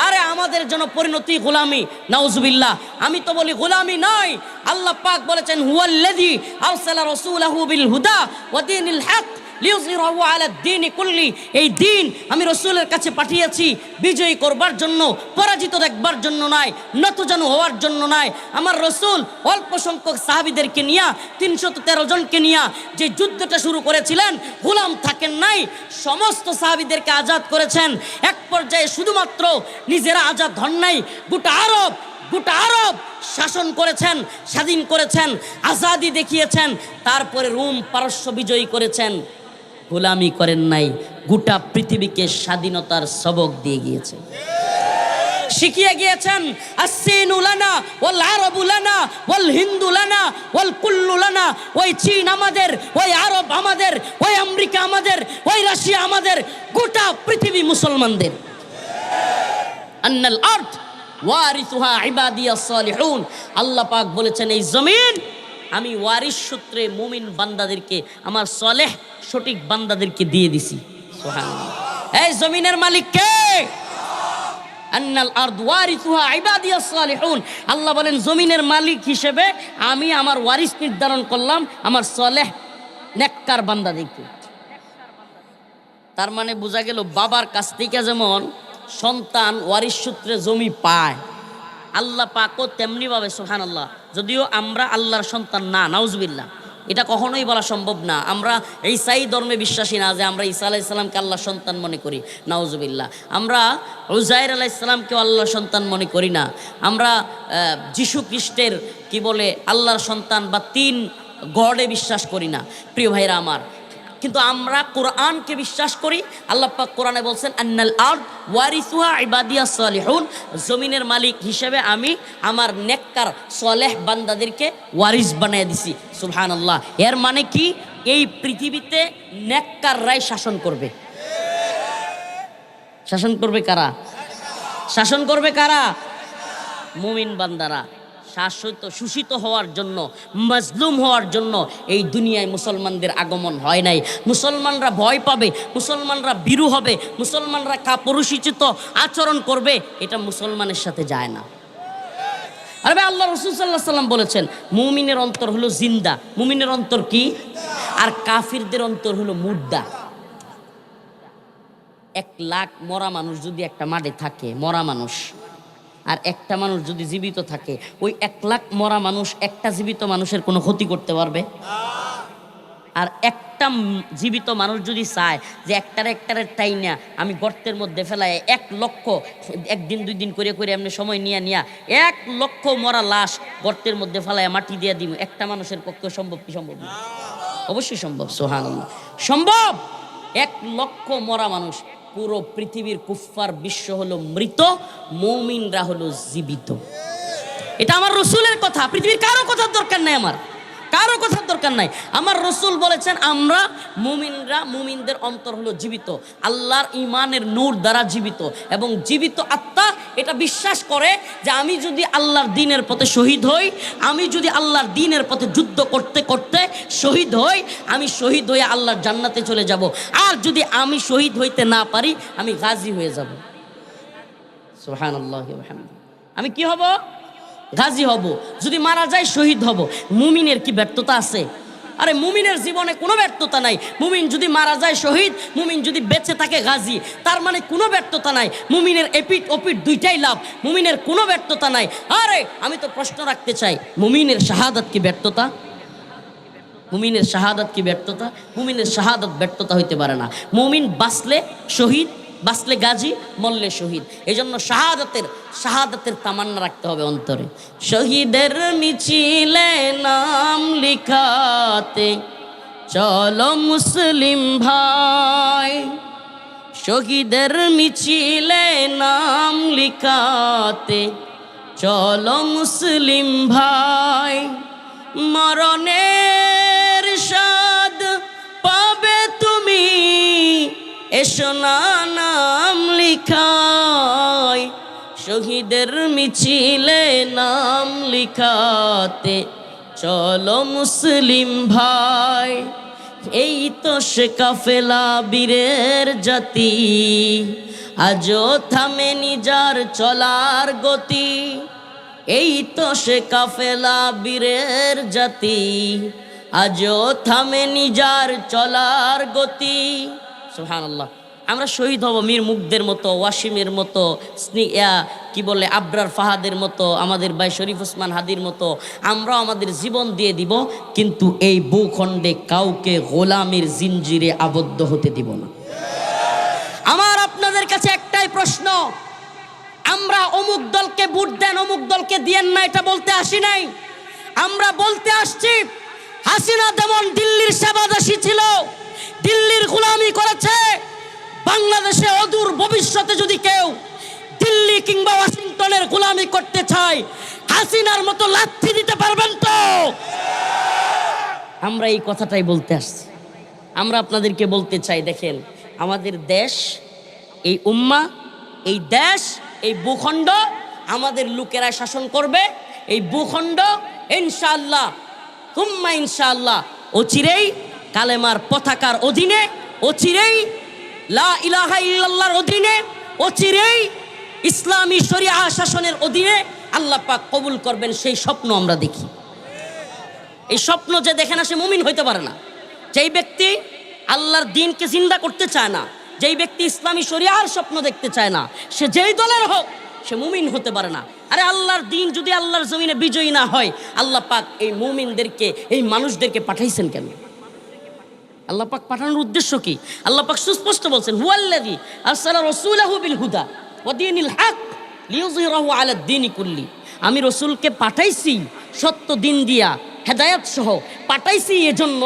আরে আমাদের জন্য পরিণতি গোলামি, নাউজুবিল্লাহ। আমি তো বলি গোলামি নয়। আল্লাহ পাক বলেছেন হুয়াল্লাযী আরসালা রাসূলাহু বিল হুদা ওয়া দীনিল হক লিইয়ুযহিরাহু আলাদ দীনি কুল্লি। এই দিন আমি রসুলের কাছে পাঠিয়েছি বিজয়ী করবার জন্য, পরাজিত দেখবার জন্য নয়, নতজানু হওয়ার জন্য নয়। আমার রসুল অল্প সংখ্যক সাহাবীদেরকে নিয়ে 313 জনকে নিয়ে যে যুদ্ধটা শুরু করেছিলেন, গোলাম থাকেন নাই, সমস্ত সাহাবীদেরকে আজাদ করেছেন। এক পর্যায়ে শুধুমাত্র নিজেরা আজাদ হন নাই, গোটা আরব শাসন করেছেন, স্বাধীন করেছেন, আজাদি দেখিয়েছেন। তারপরে রোম পারস্য বিজয়ী করেছেন, গোলামি করেন নাই, গোটা পৃথিবীকে স্বাধীনতার সবক দিয়ে গিয়েছেন, শিখিয়ে গিয়েছেন। আসসিনু লানা ওয়াল আরাবু লানা ওয়াল হিন্দু লানা ওয়াল কুল্লু লানা। ওই চীন আমাদের, ওই আরব আমাদের, ওই আমেরিকা আমাদের, ওই রাশিয়া আমাদের, গোটা পৃথিবী মুসলমানদের। আন্নাল আরদ ওয়ারিসুহা ইবাদিয়াস সালিহুন। আল্লাহ পাক বলেছেন এই জমিন আমি ওয়ারিস সূত্রে মুমিন বান্দাদেরকে, আমার সালেহ সঠিক বান্দাদেরকে দিয়ে দিছি। সুবহানাল্লাহ। এই জমিনের মালিক কে? আন্নাল আরদ ওয়ারিসুহা ইবাদিয়াস সালিহুন। আল্লাহ বলেন জমিনের মালিক হিসেবে আমি আমার ওয়ারিস নির্ধারণ করলাম আমার সালেহ নেককার বান্দাদেরকে। তার মানে বোঝা গেল বাবার কাছ থেকে যেমন সন্তান ওয়ারিস সূত্রে জমি পায়, আল্লাহ পাকও তেমনিভাবে, সুবহানাল্লাহ, যদিও আমরা আল্লাহর সন্তান না, নাউজুবিল্লাহ, এটা কখনোই বলা সম্ভব না। আমরা ঈসাই ধর্মে বিশ্বাসী না যে আমরা ঈসা আলাইহিস সালামকে আল্লাহর সন্তান মনে করি, নাউজুবিল্লাহ। আমরা উযাইর আলাইহিস সালামকেও আল্লাহর সন্তান মনে করি না। আমরা যিশু খ্রিস্টের কি বলে আল্লাহর সন্তান বা 3 গডে বিশ্বাস করি না, প্রিয় ভাইরা আমার। কিন্তু আমরা কোরআনকে বিশ্বাস করি। আল্লাহ পাক কোরআনে বলছেন আন্নাল আরদ ওয়ারিসুহা ইবাদিয়াস সালিহুন, জমিনের মালিক হিসেবে আমি আমার নেককার সালেহ বান্দাদেরকে ওয়ারিস বানিয়ে দিছি। সুবহানাল্লাহ। এর মানে কি? এই পৃথিবীতে নেককাররাই শাসন করবে। শাসন করবে কারা? শাসন করবে কারা? মুমিন বান্দারা। শোষিত হওয়ার জন্য, মাজলুম হওয়ার জন্য এই দুনিয়ায় মুসলমানদের আগমন হয় নাই। মুসলমানরা ভয় পাবে, মুসলমানরা ভীরু হবে, মুসলমানরা কাপুরুষোচিত আচরণ করবে, এটা মুসলমানের সাথে যায় না। আরে ভাই, আল্লাহ রাসূল সাল্লাল্লাহু আলাইহি ওয়াসাল্লাম বলেছেন মুমিনের অন্তর হলো জিন্দা। মুমিনের অন্তর কি? আর কাফিরদের অন্তর হলো মুর্দা। 1 লাখ মরা মানুষ যদি একটা মাঠে থাকে, মরা মানুষ, আর একটা মানুষ যদি জীবিত থাকে, ওই 1 লাখ মরা মানুষ একটা জীবিত মানুষের কোনো ক্ষতি করতে পারবে? আর একটা জীবিত মানুষ যদি চায় যে একটারে টাইনা আমি গর্তের মধ্যে ফেলায় 1 লক্ষ, 1 দিন 2 দিন করে এমনি সময় নিয়া 1 লক্ষ মরা লাশ গর্তের মধ্যে ফেলায় মাটি দিয়ে দিব, একটা মানুষের পক্ষে সম্ভব কি সম্ভব না? অবশ্যই সম্ভব। সুবহানাল্লাহ, সম্ভব। 1 লক্ষ মরা মানুষ। পুরো পৃথিবীর কুফফার বিশ্ব হলো মৃত, মুমিনরা হলো জীবিত। এটা আমার রসুলের কথা, পৃথিবীর কারো কথার দরকার নাই, আমার কারো কথার দরকার নাই। আমার রসুল বলেছেন আমরা মুমিনরা, মুমিনদের অন্তর হলো জীবিত, আল্লাহর ইমানের নূর দ্বারা জীবিত, এবং জীবিত আত্মা এটা বিশ্বাস করে যে আমি যদি আল্লাহর দ্বীনের পথে শহীদ হই, আমি যদি আল্লাহর দ্বীনের পথে যুদ্ধ করতে করতে শহীদ হই, আমি শহীদ হয়ে আল্লাহর জান্নাতে চলে যাব। আর যদি আমি শহীদ হইতে না পারি, আমি গাজী হয়ে যাব। সুবহানাল্লাহি ওয়া বিহামদিহি। আমি কি হব? গাজী হব। যদি মারা যায় শহীদ হব। মুমিনের কি ব্যর্থতা আছে? আরে মুমিনের জীবনে কোনো ব্যর্থতা নাই। মুমিন যদি মারা যায় শহীদ, মুমিন যদি বেঁচে থাকে গাজী, তার মানে কোনো ব্যর্থতা নাই। মুমিনের এপিট ওপিট দুইটাই লাভ, মুমিনের কোনো ব্যর্থতা নাই। আরে আমি তো প্রশ্ন রাখতে চাই, মুমিনের শাহাদাত কি ব্যর্থতা? মুমিনের শাহাদাত কি ব্যর্থতা? মুমিনের শাহাদাত ব্যর্থতা হইতে পারে না। মুমিন বাঁচলে শহীদ, বাঁচলে গাজী, মরলে শহীদ। এই জন্য শাহাদাতের তামান্না রাখতে হবে অন্তরে। শহীদের মিছিলে নাম লিখাতে চলো মুসলিম ভাই, শহীদের মিছিলে নাম লিখাতে চলো মুসলিম ভাই। মরণের স্বাদ পাবে তুমি, এসো না নাম লিখাই। শহীদের মিছিলে নাম লিখাতে চলো মুসলিম ভাই। এই তো সে কাফেলা বীরের জাতি, আজও থামেনি যার চলার গতি। এই তো সে কাফেলা বীরের জাতি, আজও থামেনি যার চলার গতি। সুবহানাল্লাহ। আমরা শহীদ হব মীর মুগ্ধের মতো, ওয়াসিমের মতো, কি বলে আবরার ফাহাদের মতো, আমাদের ভাই শরীফ ওসমান হাদির মতো। আমরাও আমাদের জীবন দিয়ে দিব, কিন্তু এই ভূখণ্ডে কাউকে গোলামির জিনজিরে আবদ্ধ হতে দিব না। আমার আপনাদের কাছে একটাই প্রশ্ন, আমরা অমুক দলকে ভোট দেন, অমুক দলকে দিয়েন না, এটা বলতে আসি নাই। আমরা বলতে আসছি, হাসিনা যেমন দিল্লির সেবাদাসী ছিল, দিল্লির গোলামি করেছে, বাংলাদেশে অদূর ভবিষ্যতে যদি কেউ দিল্লি কিংবা ওয়াশিংটনের গোলামি করতে চায়, হাসিনার মতো লাথি দিতে পারবেন তো? আমরা এই কথাটাই বলতে আসছি। আমরা আপনাদেরকে বলতে চাই, দেখেন আমাদের দেশ, এই উম্মাহ, এই দেশ, এই ভূখণ্ড আমাদের লোকেরা শাসন করবে। এই ভূখণ্ড ইনশাআল্লাহ তুম্মা ইনশাআল্লাহ অচিরেই কালেমার পতাকার অধীনে, অচিরেই লা ইলাহা ইল্লাল্লাহর অধীনে, অচিরেই ইসলামী শরিয়া শাসনের অধীনে আল্লাহ পাক কবুল করবেন। সেই স্বপ্ন আমরা দেখি। এই স্বপ্ন যে দেখে না সে মুমিন হইতে পারে না। যেই ব্যক্তি আল্লাহর দ্বীনকে জিন্দা করতে চায় না, যেই ব্যক্তি ইসলামী শরিয়ার স্বপ্ন দেখতে চায় না, সে যেই দলের হোক সে মুমিন হতে পারে না। আরে আল্লাহর দ্বীন যদি আল্লাহর জমিনে বিজয়ী না হয়, আল্লাহ পাক এই মুমিনদেরকে, এই মানুষদেরকে পাঠাইছেন কেন? আল্লাহ পাক পাঠানোর উদ্দেশ্য কি? আল্লাহ পাক সুস্পষ্ট বলছেন, হুয়াল্লাযী আরসালা রাসূলাহু বিল হুদা ওয়া দীনিল হক লিইয়ুযহিরাহু আলা দ্বীনি কুল্লি। আমি রসুলকে পাঠাইছি সত্য দিন দিয়া, হেদায়েত সহ পাঠাইছি এজন্য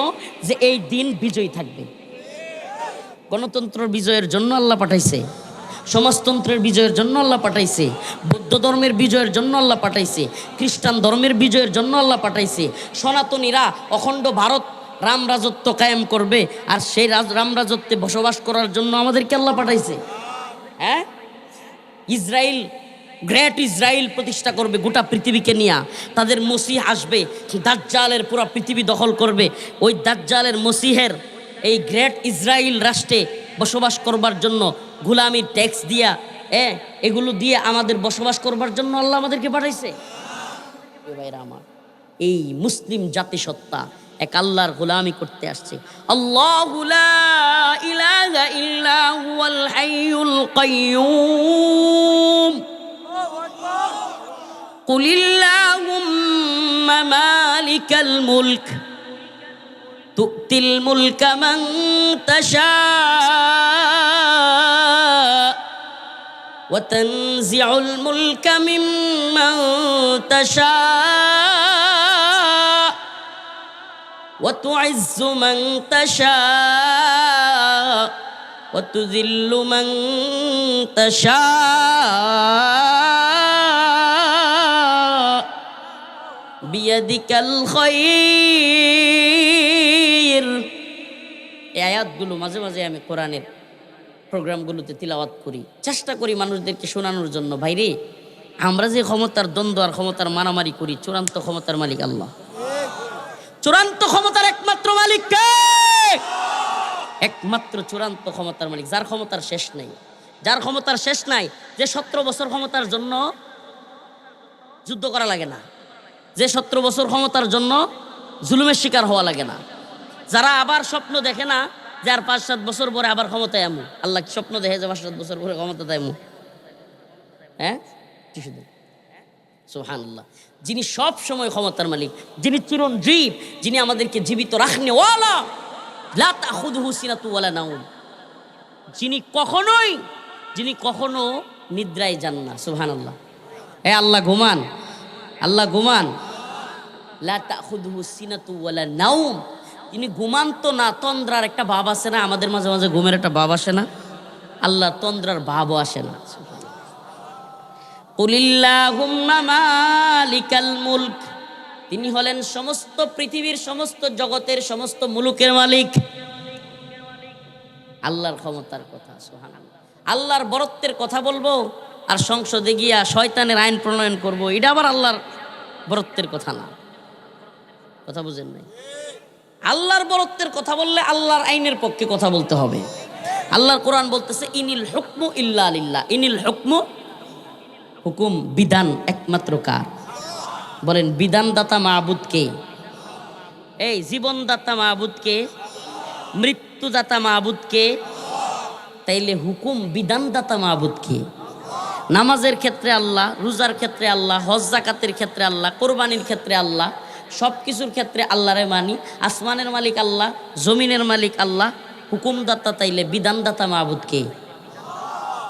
যে এই দিন বিজয়ী থাকবে। গণতন্ত্রের বিজয়ের জন্য আল্লাহ পাঠাইছে, সমাজতন্ত্রের বিজয়ের জন্য আল্লাহ পাঠাইছে, বৌদ্ধ ধর্মের বিজয়ের জন্য আল্লাহ পাঠাইছে, খ্রিস্টান ধর্মের বিজয়ের জন্য আল্লাহ পাঠাইছে। সনাতনীরা অখণ্ড ভারত রাম রাজত্ব কায়েম করবে, আর সেই রাম রাজত্বে বসবাস করার জন্য আমাদেরকে আল্লাহ পাঠাইছে। হ্যাঁ, ইসরায়েল, গ্রেট ইসরায়েল প্রতিষ্ঠা করবে গোটা পৃথিবীকে নিয়ে। তাদের মসিহ আসবে, দাজ্জালের পুরো পৃথিবী দখল করবে। ওই দাজ্জালের মসিহের এই গ্রেট ইসরায়েল রাষ্ট্রে বসবাস করবার জন্য গোলামির ট্যাক্স দিয়া, এগুলো দিয়ে আমাদের বসবাস করবার জন্য আল্লাহ আমাদেরকে পাঠাইছে। ভাইরা আমার, এই মুসলিম জাতিসত্তা এক আল্লাহর গোলামি করতে আসছে। আল্লাহু লা ইলাহা ইল্লা হুয়াল হাইয়ুল কাইয়্যুম কুলিল্লাহুম্মা মালিকাল মুলক তু'তিল মুলকা মান তাশা ওয়া তানজিউল মুলকা মিম্মান তাশা وتعز من تشاء وتذل من تشاء بيدك الخير। এই আয়াতগুলো মাঝে মাঝে আমি কোরআনের প্রোগ্রামগুলোতে তিলাওয়াত করি, চেষ্টা করি মানুষদেরকে শোনানোর জন্য। ভাইরে, আমরা যে ক্ষমতার দ্বন্দ্ব আর ক্ষমতার মারামারি করি, চূড়ান্ত ক্ষমতার মালিক আল্লাহ। চূড়ান্ত ক্ষমতার একমাত্র মালিক কে? একমাত্র চূড়ান্ত ক্ষমতার মালিক, যার ক্ষমতার শেষ নাই। যার ক্ষমতার শেষ নাই, যে 17 বছর ক্ষমতার জন্য যুদ্ধ করা লাগে না, যে 17 বছর ক্ষমতার জন্য জুলুমের শিকার হওয়া লাগে না, যারা আবার স্বপ্ন দেখে না যে আর 5-7 বছর পরে আবার ক্ষমতায় আমু। আল্লাহ কি স্বপ্ন দেখে যে 5-7 বছর পরে ক্ষমতা দেয়মু? হ্যাঁ, সুবহানাল্লাহ। যিনি সব সময় ক্ষমতার মালিক, যিনি চিরঞ্জীব, যিনি আমাদেরকে জীবিত রাখনে ওয়ালা, লা তাখুযুহু সিনাতু ওয়ালা নাওম, যিনি কখনোই যিনি কখনো নিদ্রায় যান না। সুবহানাল্লাহ। এ আল্লাহ ঘুমান, আল্লাহ ঘুমান। লা তাখুযুহু সিনাতু ওয়ালা নাওম, তিনি ঘুমান তো না, তন্দ্রার একটা ভাব আসে না, আমাদের মাঝে মাঝে ঘুমের একটা ভাব আসে না, আল্লাহ তন্দ্রার ভাবও আসে না। কুলিল্লাহুম্মা মালিকাল মুলক, তিনি হলেন সমস্ত পৃথিবীর, সমস্ত জগতের, সমস্ত মুলুকের মালিক। আল্লাহর ক্ষমতার কথা, সুবহানাল্লাহ। আল্লাহর বরত্বের কথা বলবো আর সংসদে গিয়া শয়তানের আইন প্রণয়ন করব, এটা আবার আল্লাহর বরত্বের কথা না। কথা বুঝেন নাই? আল্লাহর বরত্বের কথা বললে আল্লাহর আইনের পক্ষে কথা বলতে হবে। আল্লাহর কোরআন বলতেছে ইনিল হুকমু ইল্লা লিল্লাহ, ইনিল হুকমু, হুকুম বিধান একমাত্র কার? বলেন বিধানদাতা মাবুদ কে? এই জীবনদাতা মাবুদ কে? মৃত্যুদাতা মাবুদ কে? তাইলে হুকুম বিধানদাতা মাবুদ কে? নামাজের ক্ষেত্রে আল্লাহ, রোজার ক্ষেত্রে আল্লাহ, হজ যাকাতের ক্ষেত্রে আল্লাহ, কোরবানির ক্ষেত্রে আল্লাহ, সব কিছুর ক্ষেত্রে আল্লাহরে মানি। আসমানের মালিক আল্লাহ, জমিনের মালিক আল্লাহ, হুকুমদাতা তাইলে বিধানদাতা মাবুদ কে?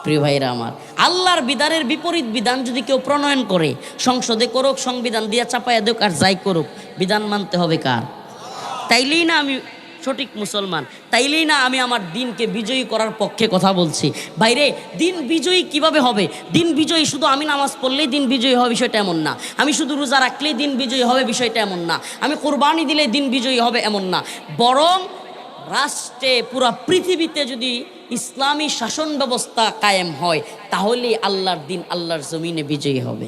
প্রিয় ভাইরা আমার, আল্লাহর বিধানের বিপরীত বিধান যদি কেউ প্রণয়ন করে, সংসদে করুক, সংবিধান দিয়া চাপাইয়া দেখ, আর যাই করুক, বিধান মানতে হবে কার? তাইলেই না আমি সঠিক মুসলমান, তাইলেই না আমি আমার দিনকে বিজয়ী করার পক্ষে কথা বলছি। বাইরে দিন বিজয়ী কিভাবে হবে? দিন বিজয়ী শুধু আমি নামাজ পড়লেই দিন বিজয়ী হবে বিষয়টা এমন না, আমি শুধু রোজা রাখলেই দিন বিজয়ী হবে বিষয়টা এমন না, আমি কোরবানি দিলে দিন বিজয়ী হবে এমন না। বরং রাষ্ট্রে, পুরা পৃথিবীতে যদি ইসলামী শাসন ব্যবস্থা কায়েম হয়, তাহলেই আল্লাহর দিন আল্লাহর জমিনে বিজয়ী হবে।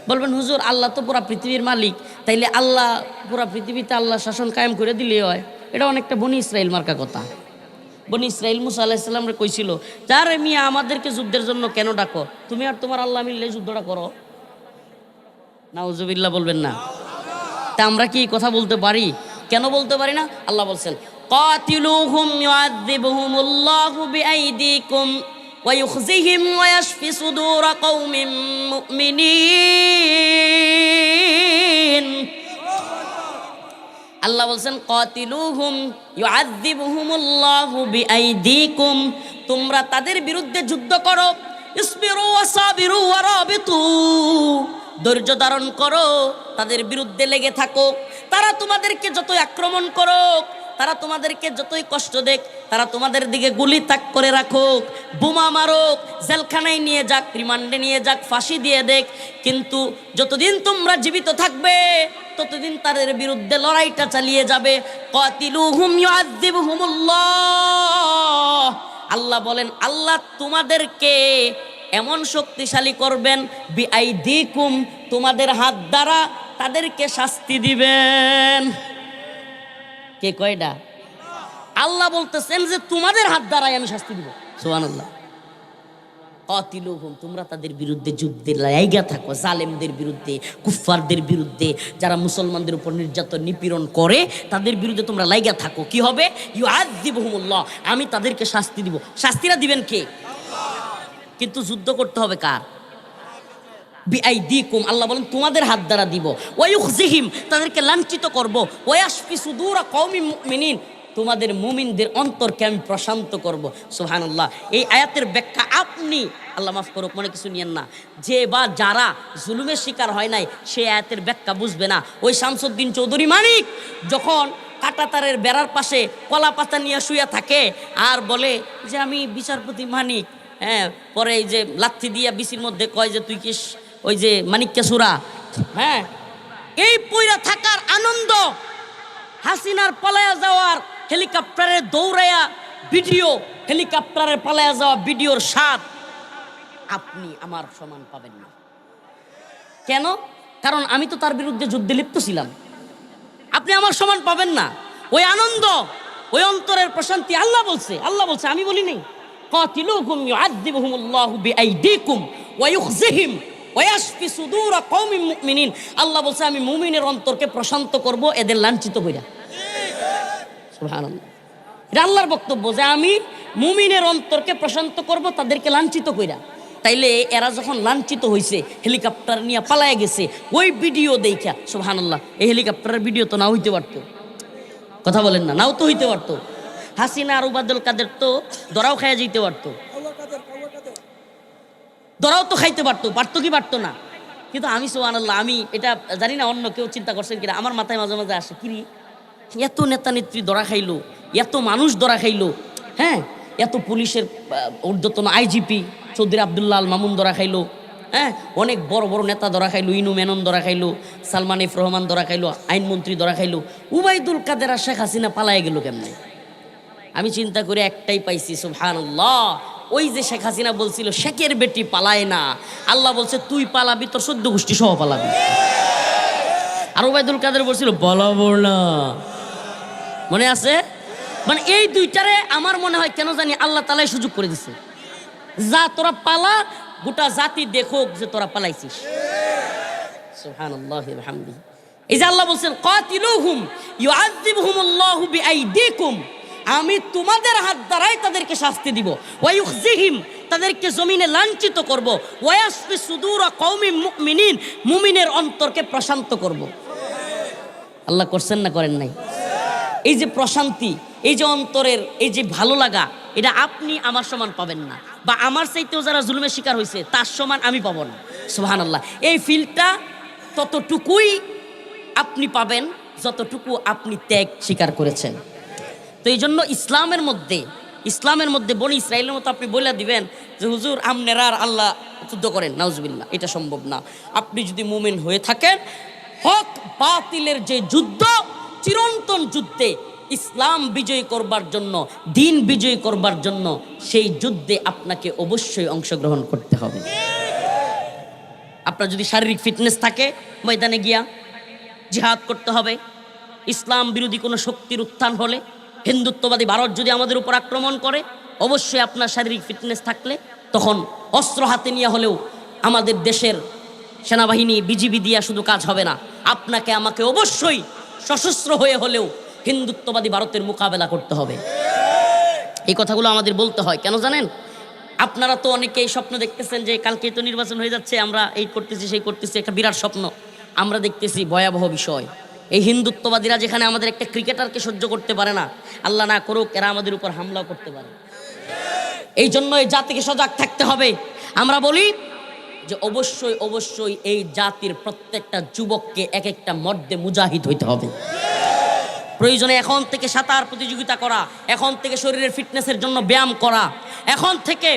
বলবেন হুজুর আল্লাহ তো পুরা পৃথিবীর মালিক, তাইলে আল্লাহ পুরা পৃথিবীতে আল্লাহ শাসন কায়েম করে দিলেই হয়। এটা অনেকটা বনি ইসরাইল মার্কা কথা। বনি ইসরাইল মুসা আলাইহিস সালামরে কইছিল, যারে মিয়া আমাদেরকে যুদ্ধের জন্য কেন ডাকো? তুমি আর তোমার আল্লাহ মিললে যুদ্ধটা করো। নাউজুবিল্লাহ বলবেন না? তা আমরা কি কথা বলতে পারি? কেন বলতে পারি না? আল্লাহ বলছেন কাতিলুহুম ইউআযিবুহুমুল্লাহু বিআইদিকুম ওয়া ইউখজিহিম ওয়া ইয়াশফি সুদুরা কওমিন মুমিনিন। আল্লাহ বলছেন কাতিলুহুম ইউআযিবুহুমুল্লাহু বিআইদিকুম, তোমরা তাদের বিরুদ্ধে যুদ্ধ করো। ইসবিরু ওয়া সাবিরু ওয়া রাবিতু, ধৈর্য ধারণ করো, তাদের বিরুদ্ধে লেগে থাকো। তারা তোমাদেরকে যতই আক্রমণ করুক, তারা তোমাদেরকে যতই কষ্ট দেখ, তারা তোমাদের দিকে গুলি তাক করে রাখুক, বোমা মারুক, জেলখানায় নিয়ে যাক, রিমান্ডে নিয়ে যাক, ফাঁসি দিয়ে দেখ, কিন্তু যতদিন তোমরা জীবিত থাকবে ততদিন তাদের বিরুদ্ধে লড়াইটা চালিয়ে যাবে। কাতিলুহুম ইউআযিবুহুমুল্লাহ, আল্লাহ বলেন আল্লাহ তোমাদেরকে এমন শক্তিশালী করবেন, বিআইদিকুম, তোমাদের হাত দ্বারা তাদেরকে শাস্তি দিবেন। কে কয়টা? আল্লাহ বলতেছেন যে তোমাদের হাত দ্বারাই আমি শাস্তি দিব। সুবহানাল্লাহ। কাতিলুহুম, তোমরা তাদের বিরুদ্ধে যুদ্ধে লাইগা থাকো, জালেমদের বিরুদ্ধে, কুফফারদের বিরুদ্ধে, যারা মুসলমানদের উপর নির্যাতন নিপীড়ন করে তাদের বিরুদ্ধে তোমরা লাইগা থাকো। কি হবে? ইউআযিবুহুমুল্লাহ, আমি তাদেরকে শাস্তি দিব। শাস্তিটা দিবেন কে? কিন্তু যুদ্ধ করতে হবে কার? বিআইদিকুম, আল্লাহ বলেন তোমাদের হাত দ্বারা দিব। ওয়া ইউখজিহিম, তাদেরকে লাঞ্ছিত করব। ওয়া ইয়াশফি সুদুরা কওমিন মুমিনিন, তোমাদের মুমিনদের অন্তরকে আমি প্রশান্ত করব। সুবহানাল্লাহ। এই আয়াতের ব্যাখ্যা আপনি, আল্লাহ মাফ করুক, মনে কিছু নিয়েন না, যে বা যারা জুলুমের শিকার হয় নাই সেই আয়াতের ব্যাখ্যা বুঝবে না। ওই শামসুদ্দিন চৌধুরী মানিক যখন কাঁটাতারের বেড়ার পাশে কলা পাতা নিয়ে শুয়ে থাকে আর বলে যে আমি বিচারপতি মানিক, হ্যাঁ, পরে এই যে লাথি দিয়া বিসির মধ্যে কয় যে তুই কি ওই যে মানিককে সুরা, হ্যাঁ, এই পইরা থাকার আনন্দ, হাসিনার পালায়া যাওয়ার হেলিকপ্টারের দৌড়ায়া ভিডিও, হেলিকপ্টারের পালায়া যাওয়া ভিডিওর স্বাদ আপনি আমার সমান পাবেন না। কেন? কারণ আমি তো তার বিরুদ্ধে যুদ্ধে লিপ্ত ছিলাম। আপনি আমার সমান পাবেন না। ওই আনন্দ, ওই অন্তরের প্রশান্তি আল্লাহ বলছে, আল্লাহ বলছে, আমি বলি নাই। কাতিলুহুম ইউআযিবুহুমুল্লাহু বিআইদিকুম ওয়া ইউখজিহিম ওয়া ইয়াশফি সুদুরা কওমিন মুমিনিন। আল্লাহ বলছে আমি মুমিনের অন্তরকে প্রশান্ত করব এদের লাঞ্ছিত কইরা। সুবহানাল্লাহ। এটা আল্লাহর বক্তব্য যে আমি মুমিনের অন্তরকে প্রশান্ত করব তাদেরকে লাঞ্ছিত কইরা। তাইলে এরা যখন লাঞ্ছিত হয়েছে, হেলিকপ্টার নিয়ে পালায় গেছে, ওই ভিডিও দেখা সুবহানাল্লাহ, এই হেলিকপ্টারের ভিডিও তো না হইতে পারতো। কথা বলেন না, নাও তো হইতে পারতো। হাসিনা আর উবাদুল কাদের তো ধরাও খাইয়া যেতে পারতো। ধরাও তো খাইতে পারতো, পারতো কি পারতো না? কিন্তু আমি সুবহানাল্লাহ, আমি এটা জানি না অন্য কেউ চিন্তা করছেন কিনা, আমার মাথায় মাঝে মাঝে আসে, কিরি এত নেতা নেত্রী ধরা খাইলো, এত মানুষ ধরা খাইলো, হ্যাঁ, এত পুলিশের ঊর্ধ্বতন আইজিপি চৌধুরী আবদুল্লাহ আল মামুন ধরা খাইলো, হ্যাঁ, অনেক বড় বড় নেতা ধরা খাইলো, ইনু মেনন ধরা খাইলো, সালমান এফ রহমান ধরা খাইলো, আইনমন্ত্রী ধরা খাইলো, উবাইদুল কাদের আর শেখ হাসিনা পালায় গেল কেমনে? আমি চিন্তা করে একটাই পাইছি, সুবহানাল্লাহ, ওই যে শেখ হাসিনা বলছিল শেখের বেটি পালায় না, আল্লাহ বলছে তুই পালাবি, তোর 14 গোষ্ঠী সহ পালাবি। আর ওবায়দুল কাদের বলছিল পালাবো না, মনে আছে? মানে এই দুইটারে আমার মনে হয় কেন জানি আল্লাহ তাআলাই সুযোগ করে দিছে, যা তোরা পালা, গোটা জাতি দেখুক যে তোরা পালাইছিস। সুবহানাল্লাহি ওয়া বিহামদিহি। এই যে আল্লাহ বলছেন কাতিলুহুম ইউআযিবুহুমুল্লাহু বিআইদিকুম, আমি তোমাদের হাত দ্বারাই তাদেরকে শাস্তি দিব, ওয়া ইউখজিহিম, তাদেরকে জমিনে লাঞ্ছিত করব, ওয়া ইয়াসফি সুদুরা কওমিন মুমিনিন, মুমিনের অন্তরকে প্রশান্ত করব। আল্লাহ করছেন না করেন নাই? এই যে প্রশান্তি, এই যে অন্তরের এই যে ভালো লাগা, এটা আপনি আমার সমান পাবেন না, বা আমার চাইতেও যারা জুলুমের শিকার হয়েছে তার সমান আমি পাবো না। সুবহানাল্লাহ। এই ফিলটা ততটুকুই আপনি পাবেন যতটুকু আপনি ত্যাগ স্বীকার করেছেন। তো এই জন্য ইসলামের মধ্যে বনি ইসরায়েলের মতো আপনি বলে দিবেন যে হুজুর আমনেরা আর আল্লাহ যুদ্ধ করেন, নাউজুবিল্লাহ, এটা সম্ভব না। আপনি যদি মুমিন হয়ে থাকেন, হক বাতিলের যে যুদ্ধ, চিরন্তন যুদ্ধে ইসলাম বিজয়ী করবার জন্য, দিন বিজয়ী করবার জন্য, সেই যুদ্ধে আপনাকে অবশ্যই অংশগ্রহণ করতে হবে। আপনার যদি শারীরিক ফিটনেস থাকে, ময়দানে গিয়া জিহাদ করতে হবে। ইসলাম বিরোধী কোনো শক্তির উত্থান হলে, হিন্দুত্ববাদী ভারত যদি আমাদের উপর আক্রমণ করে, অবশ্যই আপনার শারীরিক ফিটনেস থাকলে তখন অস্ত্র হাতে নিয়ে হলেও আমাদের দেশের সেনাবাহিনী বিজিবি দিয়া শুধু কাজ হবে না, আপনাকে আমাকে অবশ্যই সশস্ত্র হয়ে হলেও হিন্দুত্ববাদী ভারতের মোকাবেলা করতে হবে। এই কথাগুলো আমাদের বলতে হয়। কেন জানেন? আপনারা তো অনেকেই স্বপ্ন দেখতেছেন যে কালকে তো নির্বাচন হয়ে যাচ্ছে, আমরা এই করতেছি সেই করতেছি, একটা বিরাট স্বপ্ন। আমরা দেখতেছি ভয়াবহ বিষয়। এই হিন্দুত্ববাদীরা যেখানে আমাদের একটা ক্রিকেটারকে সহ্য করতে পারে না, আল্লাহ না করুক এরা আমাদের উপর হামলাও করতে পারে। এই জন্য এই জাতিকে সজাগ থাকতে হবে। আমরা বলি যে অবশ্যই এই জাতির প্রত্যেকটা যুবককে এক একটা মর্দে মুজাহিদ হইতে হবে। প্রয়োজনে এখন থেকে সাঁতার প্রতিযোগিতা করা, এখন থেকে শরীরের ফিটনেসের জন্য ব্যায়াম করা, এখন থেকে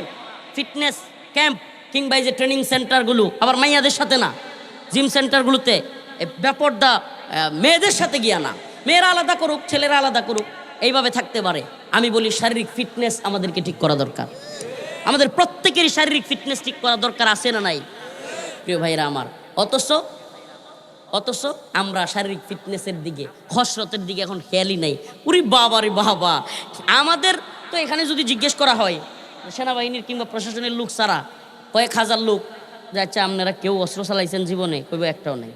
ফিটনেস ক্যাম্প কিংবা এই যে ট্রেনিং সেন্টারগুলো, আবার মাইয়াদের সাথে না, জিম সেন্টারগুলোতে ব্যাপারটা মেয়েদের সাথে গিয়া না, মেয়েরা আলাদা করুক, ছেলেরা আলাদা করুক, এইভাবে থাকতে পারে। আমি বলি শারীরিক ফিটনেস আমাদেরকে ঠিক করা দরকার। আমাদের প্রত্যেকেরই শারীরিক ফিটনেস ঠিক করা দরকার, আছে না নাই প্রিয় ভাইরা আমার? অথচ আমরা শারীরিক ফিটনেসের দিকে, কসরতের দিকে এখন খেয়ালই নাই। উরি বাবা রে বাবা, আমাদের তো এখানে যদি জিজ্ঞেস করা হয় সেনাবাহিনীর কিংবা প্রশাসনের লোক ছাড়া কয়েক হাজার লোক যে আচ্ছা আপনারা কেউ অস্ত্র চালাইছেন জীবনে? কইব একটাও নাই।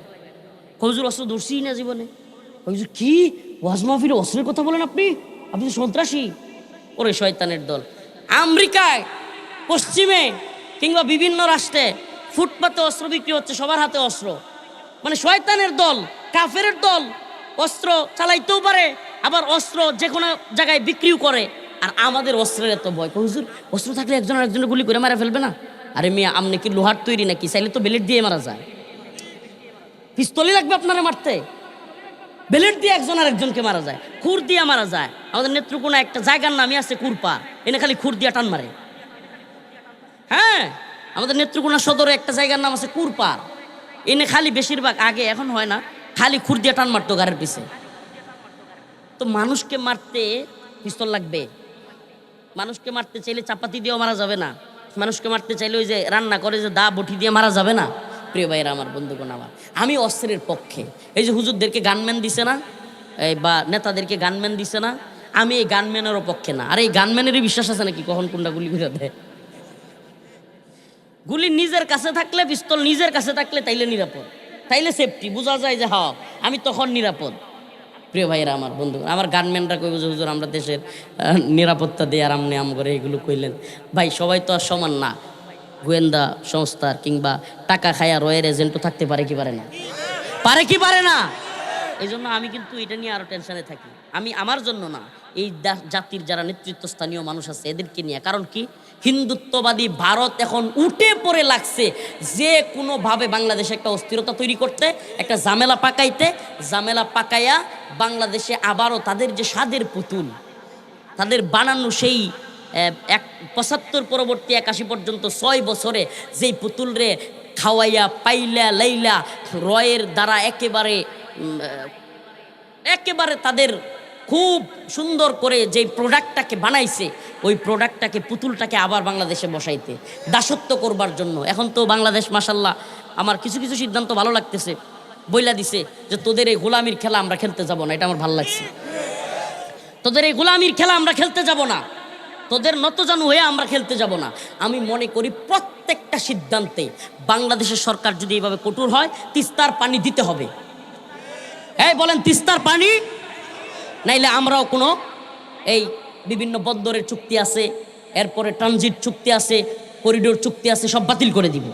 হুজুর অস্ত্র ধরছি না জীবনে। হুজুর কি ওয়াজ মাহফিলে অস্ত্রের কথা বলেন আপনি? আপনি তো সন্ত্রাসী। ওরে শয়তানের দল। আমেরিকায়, পশ্চিমে কিংবা বিভিন্ন রাষ্ট্রে ফুটপাতে অস্ত্র বিক্রি হচ্ছে, সবার হাতে অস্ত্র। মানে শয়তানের দল, কাফের দল অস্ত্র চালাইতেও পারে, আবার অস্ত্র যে কোনো জায়গায় বিক্রিও করে। আর আমাদের অস্ত্রের এত ভয়। হুজুর অস্ত্র থাকলে একজন আর একজনের গুলি করে মারা ফেলবে না? আরে মিয়া, আপনি কি লোহার তৈরি নাকি? চাইলে তো বেলেট দিয়ে মারা যায়। পিস্তলই লাগবে আপনারা মারতে? বেলেট দিয়ে একজন আর একজনকে মারা যায়, খুর দিয়ে মারা যায়। আমাদের নেত্রকোনা একটা জায়গার নামই আছে কুরপা, এনে খালি খুর দিয়া টান মারে। হ্যাঁ, আমাদের নেত্রকোনা সদরে একটা জায়গার নাম আছে কুরপার, এনে খালি বেশিরভাগ, আগে এখন হয় না, খালি খুর দিয়ে টান মারতো গাড়ির পিছে। তো মানুষকে মারতে পিস্তল লাগবে? মানুষকে মারতে চাইলে চাপাতি দিয়েও মারা যাবে না। মানুষকে মারতে চাইলে ওই যে রান্না করে যে দা বটি দিয়ে মারা যাবে না। প্রিয় ভাইরা আমার, বন্ধুগণ আমার, আমি অস্ত্রের পক্ষে। এই যে হুজুরদেরকে গানম্যান দিছে না, বা নেতাদেরকে গানম্যান দিছে না, আমি এই গানম্যানেরও পক্ষে না। আর এই গানম্যানেরই বিশ্বাস আছে নাকি কখন কোনটা গুলি করে দেয়? গুলি নিজের কাছে থাকলে, পিস্তল নিজের কাছে থাকলে তাইলে নিরাপদ, তাইলে সেফটি, বোঝা যায় যে হ্যাঁ আমি তখন নিরাপদ। প্রিয় ভাইয়েরা আমার, বন্ধু আমার, গানম্যানরা কইব যে হুজুর আমরা দেশের নিরাপত্তা দিয়ে আর আমনে আম করে এগুলো কইলেন। ভাই সবাই তো আর সমান না। গোয়েন্দা সংস্থার কিংবা টাকা খায়া রয়ের এজেন্টও থাকতে পারে কি পারে না? পারে কি পারে না? এই জন্য আমি কিন্তু এটা নিয়ে আরো টেনশনে থাকি। আমি আমার জন্য না, এই জাতির যারা নেতৃত্বস্থানীয় মানুষ আছে এদেরকে নিয়ে। কারণ কি? হিন্দুত্ববাদী ভারত এখন উঠে পড়ে লাগছে যে কোনোভাবে বাংলাদেশে একটা অস্থিরতা তৈরি করতে, একটা ঝামেলা পাকাইতে, ঝামেলা পাকাইয়া বাংলাদেশে আবারও তাদের যে স্বাদের পুতুল, তাদের বানানো সেই 75 পরবর্তী 81 পর্যন্ত 6 বছরে যেই পুতুল রে খাওয়াইয়া পাইলা লাইলা রয়ের দ্বারা একেবারে তাদের খুব সুন্দর করে যেই প্রোডাক্টটাকে বানাইছে, ওই প্রোডাক্টটাকে পুতুলটাকে আবার বাংলাদেশে বসাইতে, দাসত্ব করবার জন্য। এখন তো বাংলাদেশ মাশাল্লাহ আমার কিছু কিছু সিদ্ধান্ত ভালো লাগতেছে, বইলা দিছে যে তোদের এই গোলামির খেলা আমরা খেলতে যাব না। এটা আমার ভালো লাগছে। তোদের এই গোলামির খেলা আমরা খেলতে যাব না, তোদের নতজানু হয়ে আমরা খেলতে যাব না। আমি মনে করি প্রত্যেকটা সিদ্ধান্তে বাংলাদেশের সরকার যদি এইভাবে কঠোর হয়, তিস্তার পানি দিতে হবে। এই বলেন তিস্তার পানি, নাইলে আমরাও কোনো এই বিভিন্ন বন্দরের চুক্তি আছে, এরপরে ট্রানজিট চুক্তি আছে, করিডোর চুক্তি আছে, সব বাতিল করে দিব।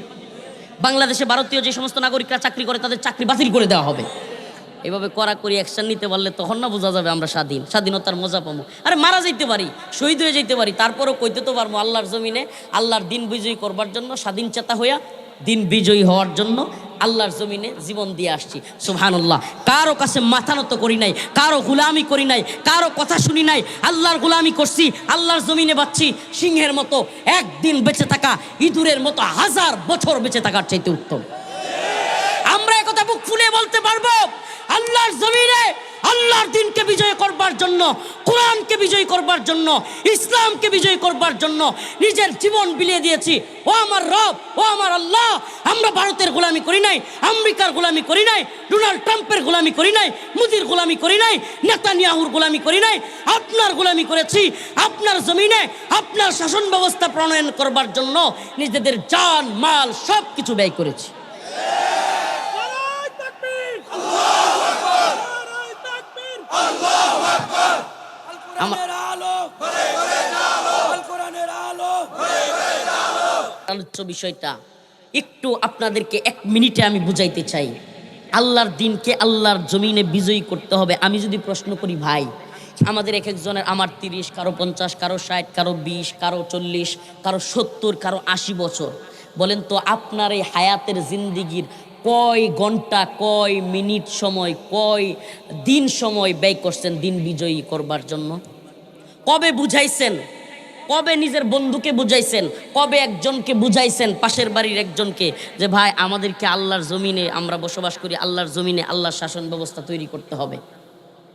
বাংলাদেশে ভারতীয় যে সমস্ত নাগরিকরা চাকরি করে তাদের চাকরি বাতিল করে দেওয়া হবে। এভাবে কড়াকড়ি অ্যাকশন নিতে পারলে তখন না বোঝা যাবে আমরা স্বাধীনতার মজা পাবো। আরে মারা যাইতে পারি, শহীদ হয়ে যেতে পারি, তারপরেও কইতে তো পারবো আল্লাহর জমিনে আল্লাহর দিন বিজয়ী করবার জন্য, স্বাধীন চেতা হইয়া দিন বিজয়ী হওয়ার জন্য আল্লাহর জমিনে জীবন দিয়ে আসছি। সুবহানাল্লাহ। কারো কাছে মাথা নত করি নাই, কারো গোলামি করি নাই, কারো কথা শুনি নাই, আল্লাহর গোলামি করছি, আল্লাহর জমিনে বাঁচছি। সিংহের মতো একদিন বেঁচে থাকা ইঁদুরের মতো 1000 বছর বেঁচে থাকার চাইতে উত্তম। আমরা একথা বুক ফুলে বলতে পারবো, আল্লাহর জমিনে আল্লাহর দিনকে বিজয় করবার জন্য, কোরআনকে বিজয় করবার জন্য, ইসলামকে বিজয় করবার জন্য নিজের জীবন বিলিয়ে দিয়েছি। ও আমার রব, ও আমার আল্লাহ, আমরা ভারতের গোলামি করি নাই, আমেরিকার গোলামি করি নাই, ডোনাল্ড ট্রাম্পের গোলামি করি নাই, মোদির গোলামি করি নাই, নেতানিয়াহুর গোলামি করি নাই, আপনার গোলামি করেছি। আপনার জমিনে আপনার শাসন ব্যবস্থা প্রণয়ন করবার জন্য নিজেদের জান মাল সব কিছু ব্যয় করেছি। আলোচ্য বিষয়টা একটু আপনাদেরকে 1 মিনিটে আমি বুঝাইতে চাই। আল্লাহর দিনকে আল্লাহর জমিনে বিজয়ী করতে হবে। আমি যদি প্রশ্ন করি ভাই, আমাদের এক একজনের, আমার 30, কারো 50, কারো 60, কারো 20, কারো 40, কারো 70, কারো 80 বছর, বলেন তো আপনার এই হায়াতের জিন্দিগির কয় ঘন্টা, কয় মিনিট সময়, কয় দিন সময় ব্যয় করছেন দিন বিজয়ী করবার জন্য? কবে বুঝাইছেন? কবে নিজের বন্ধুকে বুঝাইছেন? কবে একজনকে বুঝাইছেন, পাশের বাড়ির একজনকে, যে ভাই আমাদেরকে আল্লাহর জমিনে, আমরা বসবাস করি আল্লাহর জমিনে, আল্লাহর শাসন ব্যবস্থা তৈরি করতে হবে?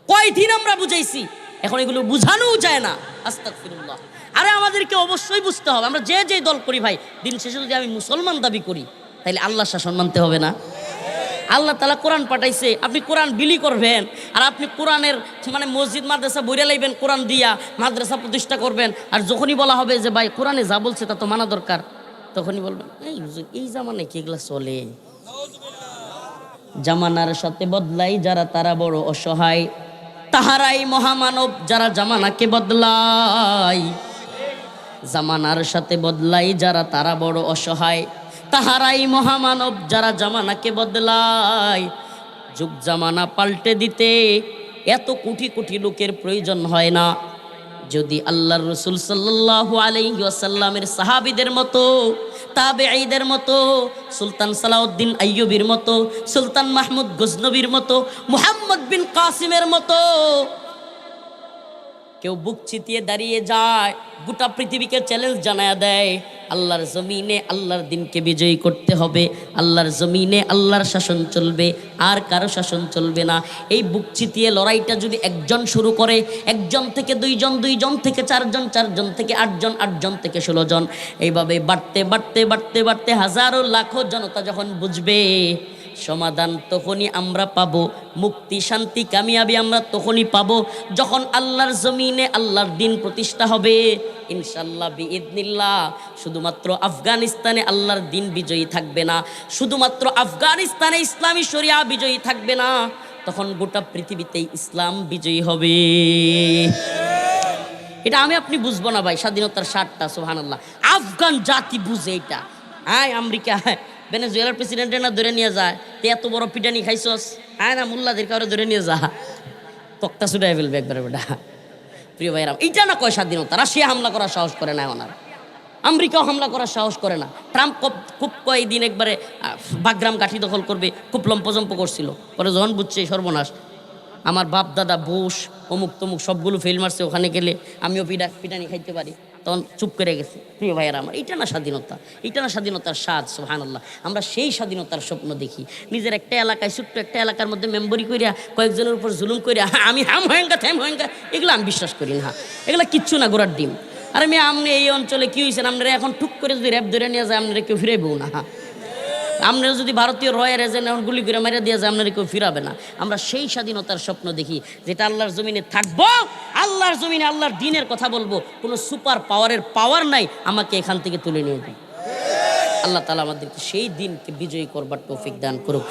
কয়দিন আমরা বুঝাইছি? এখন এগুলো বুঝানোও যায় না। আস্তাগফিরুল্লাহ। আরে আমাদেরকে অবশ্যই বুঝতে হবে, আমরা যে যে দল করি ভাই, দিন শেষে যদি আমি মুসলমান দাবি করি, তাইলে আল্লাহর শাসন মানতে হবে না? আল্লাহ তাআলা কোরআন পাঠাইছে, আপনি কোরআন বিলি করবেন, আর আপনি কোরআনের মানে মসজিদ মাদ্রাসা বইরা লাইবেন, কোরআন দিয়া মাদ্রাসা প্রতিষ্ঠা করবেন, আর যখনই বলা হবে যে ভাই কোরআনে যা বলছে তা তো মানা দরকার, তখনই বলবেন এই জামানায় কি এগুলা চলে? জামানার সাথে বদলাই যারা তারা বড় অসহায়, তাহারাই মহামানব যারা জামানাকে বদলায়। জামানার সাথে বদলাই যারা তারা বড় অসহায়, তাহারাই মহামানব যারা জামানাকে বদলায়। যুগ জামানা পাল্টে দিতে এত কোটি কোটি লোকের প্রয়োজন হয় না। যদি আল্লাহর রাসূল সাল্লাল্লাহু আলাইহি ওয়াসাল্লামের সাহাবীদের মতো, তাবেঈদের মতো, সুলতান সালাউদ্দিন আইয়ুবীর মতো, সুলতান মাহমুদ গজনবীর মতো, মুহাম্মদ বিন কাসিমের মতো কেউ বুক চিতিয়ে দাঁড়িয়ে যায়, গোটা পৃথিবীকে চ্যালেঞ্জ জানায়া দেয়, আল্লাহর জমিনে আল্লাহর দিনকে বিজয়ী করতে হবে, আল্লাহর জমিনে আল্লাহর শাসন চলবে, আর কারো শাসন চলবে না। এই বুক চিতিয়ে লড়াইটা যদি একজন শুরু করে, একজন থেকে 2 জন, 2 জন থেকে 4 জন, 4 জন থেকে 8 জন, 8 জন থেকে 16 জন, এইভাবে বাড়তে বাড়তে বাড়তে বাড়তে হাজারো লাখো জনতা যখন বুঝবে, সমাধান তখনই আমরা পাবো, মুক্তি শান্তি কামিয়াবি আমরা তখনই পাবো যখন আল্লাহর জমিনে আল্লাহর দিন প্রতিষ্ঠা হবে ইনশাআল্লাহ বিইذনিল্লাহ। শুধুমাত্র আফগানিস্তানে আল্লাহর দিন বিজয়ী থাকবে না, শুধুমাত্র আফগানিস্তানে ইসলামী শরিয়া বিজয়ী থাকবে না, তখন গোটা পৃথিবীতেই ইসলাম বিজয়ী হবে। এটা আমি আপনি বুঝবো না ভাই, স্বাধীনতার স্বাদটা সুবহানাল্লাহ আফগান জাতি বুঝে এটা। হ্যাঁ আমেরিকা, ভেনেজুয়েলার প্রেসিডেন্টের না ধরে নিয়ে যায়, তে এত বড় পিটানি খাইছস, হ্যাঁ না মোল্লাদের কারো ধরে নিয়ে যা, তক্তা ছুটাই ফেলবে একবারে বেটা। প্রিয় ভাইরাম, এইটা না কয় স্বাধীনতা। রাশিয়া হামলা করার সাহস করে না ওনারা, আমেরিকাও হামলা করার সাহস করে না। ট্রাম্প খুব কয়েকদিন একবারে বাগরাম কাঠি দখল করবে খুব লম্পজম্প করছিল, পরে যখন বুঝছে সর্বনাশ, আমার বাপ দাদা বুশ অমুক তমুক সবগুলো ফেল মারছে, ওখানে গেলে আমিও পিটানি খাইতে পারি, তখন চুপ করে গেছে। প্রিয় ভাইয়েরা আমার, এইটা না স্বাধীনতা, এইটা না স্বাধীনতার স্বাদ। সুবহানাল্লাহ, আমরা সেই স্বাধীনতার স্বপ্ন দেখি। নিজের একটা এলাকায়, ছোট্ট একটা এলাকার মধ্যে মেম্বরি করিয়া কয়েকজনের উপর জুলুম করিয়া আমি হাম হয়েঙ্গা থ্যাম হয়েঙ্গা, এগুলো আমি বিশ্বাস করি না। এগুলো কিচ্ছু না, গোড়ার ডিম। আর আমি আপনি এই অঞ্চলে কী হয়েছেন, আপনারা এখন টুক করে যদি র্যাব ধরে নিয়ে যায় আপনারা কেউ ফিরাইবও না। আপনারা যদি ভারতীয় রয়ের এজেন্ট এখন গুলি করে মেরে দিয়ে যায় আপনারা কেউ ফিরাবে না। আমরা সেই স্বাধীনতার স্বপ্ন দেখি যেটা আল্লাহর জমিনে থাকবো, আল্লাহর জমিনে আল্লাহর দ্বীনের কথা বলবো, কোনো সুপার পাওয়ারের পাওয়ার নাই আমাকে এখান থেকে তুলে নিয়ে দিই। আল্লাহ তাআলা আমাদেরকে সেই দিনকে বিজয়ী করবার তৌফিক দান করুক।